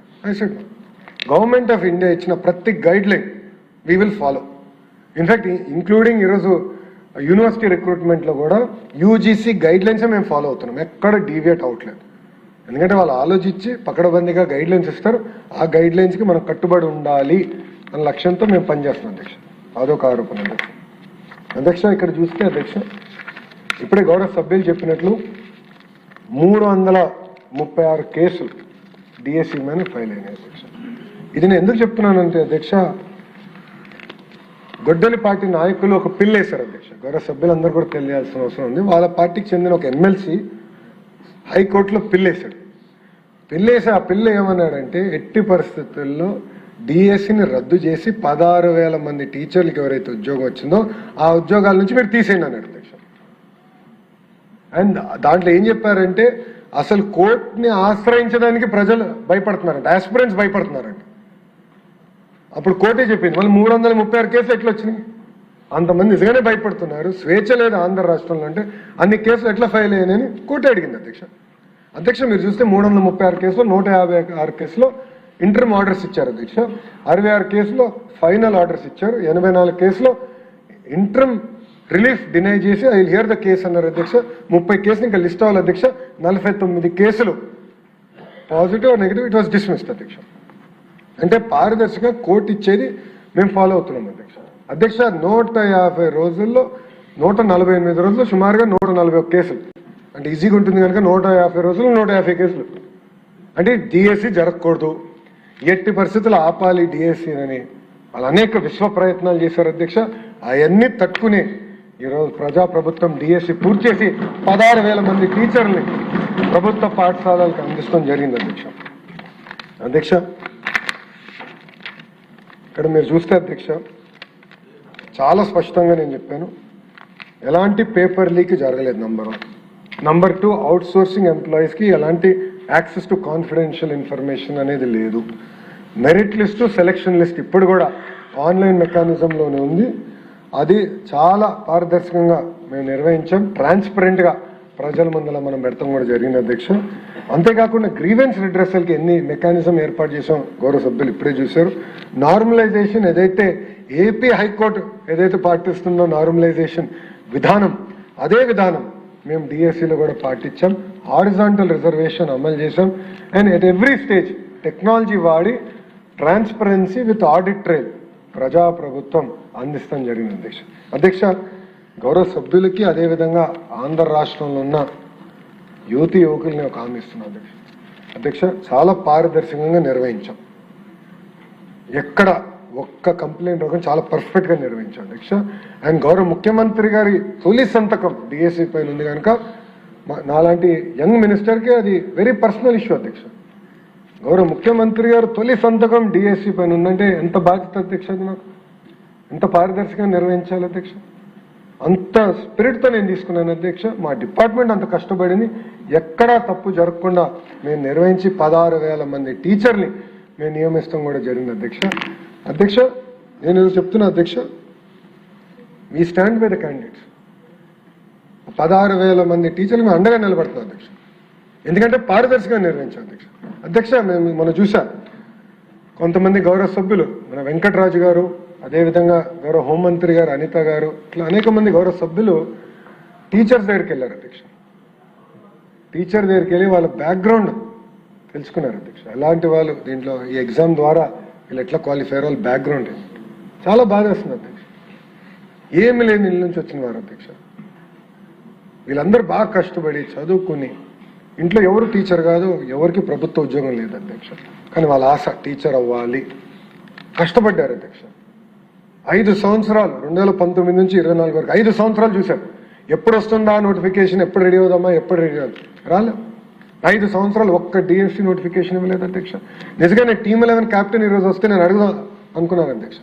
[SPEAKER 1] గవర్నమెంట్ ఆఫ్ ఇండియా ఇచ్చిన ప్రతి guide line we will follow. In fact including ఈరోజు యూనివర్సిటీ రిక్రూట్మెంట్లో కూడా యూజీసీ గైడ్ లైన్సే మేము ఫాలో అవుతున్నాం, ఎక్కడ డీవియేట్ అవ్వట్లేదు. ఎందుకంటే వాళ్ళు ఆలోచించి పకడబందీగా గైడ్ లైన్స్ ఇస్తారు, ఆ గైడ్ లైన్స్కి మనం కట్టుబడి ఉండాలి అన్న లక్ష్యంతో మేము పనిచేస్తున్నాం అధ్యక్ష. అదొక ఆరోపణ అధ్యక్ష. అధ్యక్ష, ఇక్కడ చూస్తే అధ్యక్ష, ఇప్పుడే గౌరవ సభ్యులు చెప్పినట్లు 336 కేసులు డిఎస్సి మీద ఫైల్ అయినాయి అధ్యక్ష. ఇది నేను ఎందుకు చెప్తున్నానంటే అధ్యక్ష, గొడ్డలి పార్టీ నాయకులు ఒక పిల్ వేశారు అధ్యక్ష. గౌరవ సభ్యులందరూ కూడా తెలియాల్సిన అవసరం ఉంది. వాళ్ళ పార్టీకి చెందిన ఒక ఎమ్మెల్సీ హైకోర్టులో పిల్లేశాడు. పిల్లేసి ఆ పిల్ల ఏమన్నాడంటే ఎట్టి పరిస్థితుల్లో డిఎస్సిని రద్దు చేసి 16,000 మంది టీచర్లకు ఎవరైతే ఉద్యోగం వచ్చిందో ఆ ఉద్యోగాల నుంచి మీరు తీసేయండి అన్నాడు అధ్యక్ష. అండ్ దాంట్లో ఏం చెప్పారంటే అసలు కోర్టుని ఆశ్రయించడానికి ప్రజలు భయపడుతున్నారంట, ఆస్పిరెంట్స్ భయపడుతున్నారంట. అప్పుడు కోర్టే చెప్పింది మళ్ళీ 336 కేసులు ఎట్లా వచ్చినాయి? అంతమంది నిజంగానే భయపడుతున్నారు, స్వేచ్ఛ లేదు ఆంధ్ర రాష్ట్రంలో అంటే అన్ని కేసులు ఎట్లా ఫైల్ అయ్యాయని కోర్టే అడిగింది అధ్యక్ష. మీరు చూస్తే 336 కేసులో 156 కేసులో ఇంటర్మ్ ఆర్డర్స్ ఇచ్చారు అధ్యక్ష, 66 కేసులో ఫైనల్ ఆర్డర్స్ ఇచ్చారు, 84 కేసులో ఇంటర్మ్ రిలీఫ్ డినై చేసి I will here the case అన్నారు అధ్యక్ష. 30 కేసులు ఇంకా లిస్ట్ అవ్వాలి అధ్యక్ష. 49 కేసులు positive negative, it was dismissed అధ్యక్ష. అంటే పారదర్శకంగా కోర్టు ఇచ్చేది మేము ఫాలో అవుతున్నాం అధ్యక్ష. 150 రోజుల్లో 148 రోజుల్లో సుమారుగా 141 కేసులు, అంటే ఈజీగా ఉంటుంది కనుక 150 రోజులు 150 కేసులు. అంటే డిఎస్సి జరగకూడదు, ఎట్టి పరిస్థితులు ఆపాలి డిఎస్సి అని వాళ్ళు అనేక విశ్వ ప్రయత్నాలు చేశారు అధ్యక్ష. అవన్నీ తట్టుకుని ఈరోజు ప్రజాప్రభుత్వం డిఎస్సి పూర్తి చేసి 16,000 మంది టీచర్ని ప్రభుత్వ పాఠశాలలకు అందించడం జరిగింది అధ్యక్ష. ఇక్కడ మీరు చూస్తే అధ్యక్ష చాలా స్పష్టంగా నేను చెప్పాను, ఎలాంటి పేపర్ లీక్ జరగలేదు. నంబర్ 1. నంబర్ 2, అవుట్ సోర్సింగ్ ఎంప్లాయీస్కి ఎలాంటి యాక్సెస్ టు కాన్ఫిడెన్షియల్ ఇన్ఫర్మేషన్ అనేది లేదు. మెరిట్ లిస్టు, సెలక్షన్ లిస్ట్ ఇప్పుడు కూడా ఆన్లైన్ మెకానిజంలోనే ఉంది. అది చాలా పారదర్శకంగా మేము నిర్వహించాం, ట్రాన్స్పరెంట్గా ప్రజల ముందర మనం పెడతాం కూడా జరిగింది అధ్యక్ష. అంతేకాకుండా గ్రీవెన్స్ రిడ్రెసల్కి ఎన్ని మెకానిజం ఏర్పాటు చేసాం గౌరవ సభ్యులు ఇప్పుడే చూశారు. నార్మలైజేషన్ ఏదైతే ఏపీ హైకోర్టు ఏదైతే పాటిస్తుందో నార్మలైజేషన్ విధానం, అదే విధానం మేము డిఎస్సిలో కూడా పాటించాం. హారిజాంటల్ రిజర్వేషన్ అమలు చేసాం. And at every stage technology వాడి ట్రాన్స్పరెన్సీ విత్ ఆడిట్ ట్రైల్ ప్రజాప్రభుత్వం అందిస్తాం జరిగింది అధ్యక్ష. గౌరవ సభ్యులకి అదేవిధంగా ఆంధ్ర రాష్ట్రంలో ఉన్న యువతి యువకుల్ని ఒక హామీ ఇస్తున్నాం అధ్యక్ష. చాలా పారదర్శకంగా నిర్వహించాం, ఎక్కడ ఒక్క కంప్లైంట్ ఒక చాలా పర్ఫెక్ట్గా నిర్వహించాం అధ్యక్ష. అండ్ గౌరవ ముఖ్యమంత్రి గారి తొలి సంతకం డిఎస్సి పైన ఉంది కనుక నాలాంటి యంగ్ మినిస్టర్కి అది వెరీ పర్సనల్ ఇష్యూ అధ్యక్ష. గౌరవ ముఖ్యమంత్రి గారు తొలి సంతకం డిఎస్సి పైన ఉందంటే ఎంత బాధ్యత అధ్యక్ష అది నాకు. ఎంత పారదర్శకంగా నిర్వహించాలి అధ్యక్ష. అంత స్పిరిట్తో నేను తీసుకున్నాను అధ్యక్ష. మా డిపార్ట్మెంట్ అంత కష్టపడింది, ఎక్కడా తప్పు జరగకుండా మేము నిర్వహించి 16,000 మంది టీచర్ని మేము నియమిస్తాం కూడా జరిగింది అధ్యక్ష. అధ్యక్ష, నేను ఏదో చెప్తున్నా అధ్యక్ష, మీ స్టాండ్ బై ద క్యాండిడేట్స్. 16,000 మంది టీచర్లు మేము అండగా నిలబడుతున్నాం అధ్యక్ష, ఎందుకంటే పారదర్శకంగా నిర్వహించాం అధ్యక్ష. అధ్యక్ష, మనం చూసా కొంతమంది గౌరవ సభ్యులు, మన వెంకటరాజు గారు, అదేవిధంగా గౌరవ హోంమంత్రి గారు అనిత గారు, ఇట్లా అనేక మంది గౌరవ సభ్యులు టీచర్స్ దగ్గరికి వెళ్ళారు అధ్యక్ష. టీచర్ దగ్గరికి వెళ్ళి వాళ్ళ బ్యాక్గ్రౌండ్ తెలుసుకున్నారు అధ్యక్ష. అలాంటి వాళ్ళు దీంట్లో ఈ ఎగ్జామ్ ద్వారా వీళ్ళు ఎట్లా క్వాలిఫై అయ్యారు, వాళ్ళ బ్యాక్గ్రౌండ్ చాలా బాధ వేస్తుంది అధ్యక్ష. ఏమి లేని ఇళ్ళ నుంచి వచ్చిన వారు అధ్యక్ష. వీళ్ళందరూ బాగా కష్టపడి చదువుకుని, ఇంట్లో ఎవరు టీచర్ కాదు, ఎవరికి ప్రభుత్వ ఉద్యోగం లేదు అధ్యక్ష, కానీ వాళ్ళ ఆశ టీచర్ అవ్వాలి, కష్టపడ్డారు అధ్యక్ష. 5 సంవత్సరాలు 2019 నుంచి 24 వరకు 5 సంవత్సరాలు చూశారు. ఎప్పుడు వస్తుందా నోటిఫికేషన్, ఎప్పుడు రెడీ అవుదామా, ఎప్పుడు రెడీ అవుతుంది, రాలే. 5 సంవత్సరాలు ఒక్క డిఎస్సి నోటిఫికేషన్ ఇవ్వలేదు అధ్యక్ష. నిజంగా టీమ్ 11 క్యాప్టెన్ ఈరోజు వస్తే నేను అడుగుదాం అనుకున్నాను అధ్యక్ష,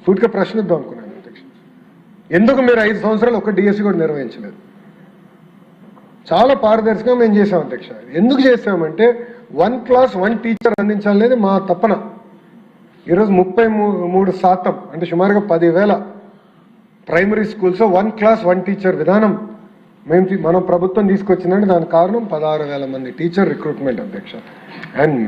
[SPEAKER 1] సూటిగా ప్రశ్న ఇద్దాం అనుకున్నాను అధ్యక్ష. ఎందుకు మీరు 5 సంవత్సరాలు ఒక్క డిఎస్సి కూడా నిర్వహించలేదు? చాలా పారదర్శకంగా మేము చేసాం అధ్యక్ష. ఎందుకు చేసామంటే 1 క్లాస్ 1 టీచర్ అందించాలనేది మా తపన. ఈరోజు 33% అంటే సుమారుగా 10,000 ప్రైమరీ స్కూల్స్ 1 క్లాస్ 1 టీచర్ విధానం మనం ప్రభుత్వం తీసుకొచ్చిందంటే దానికి కారణం 16,000 మంది టీచర్ రిక్రూట్మెంట్ అధ్యక్ష. అండ్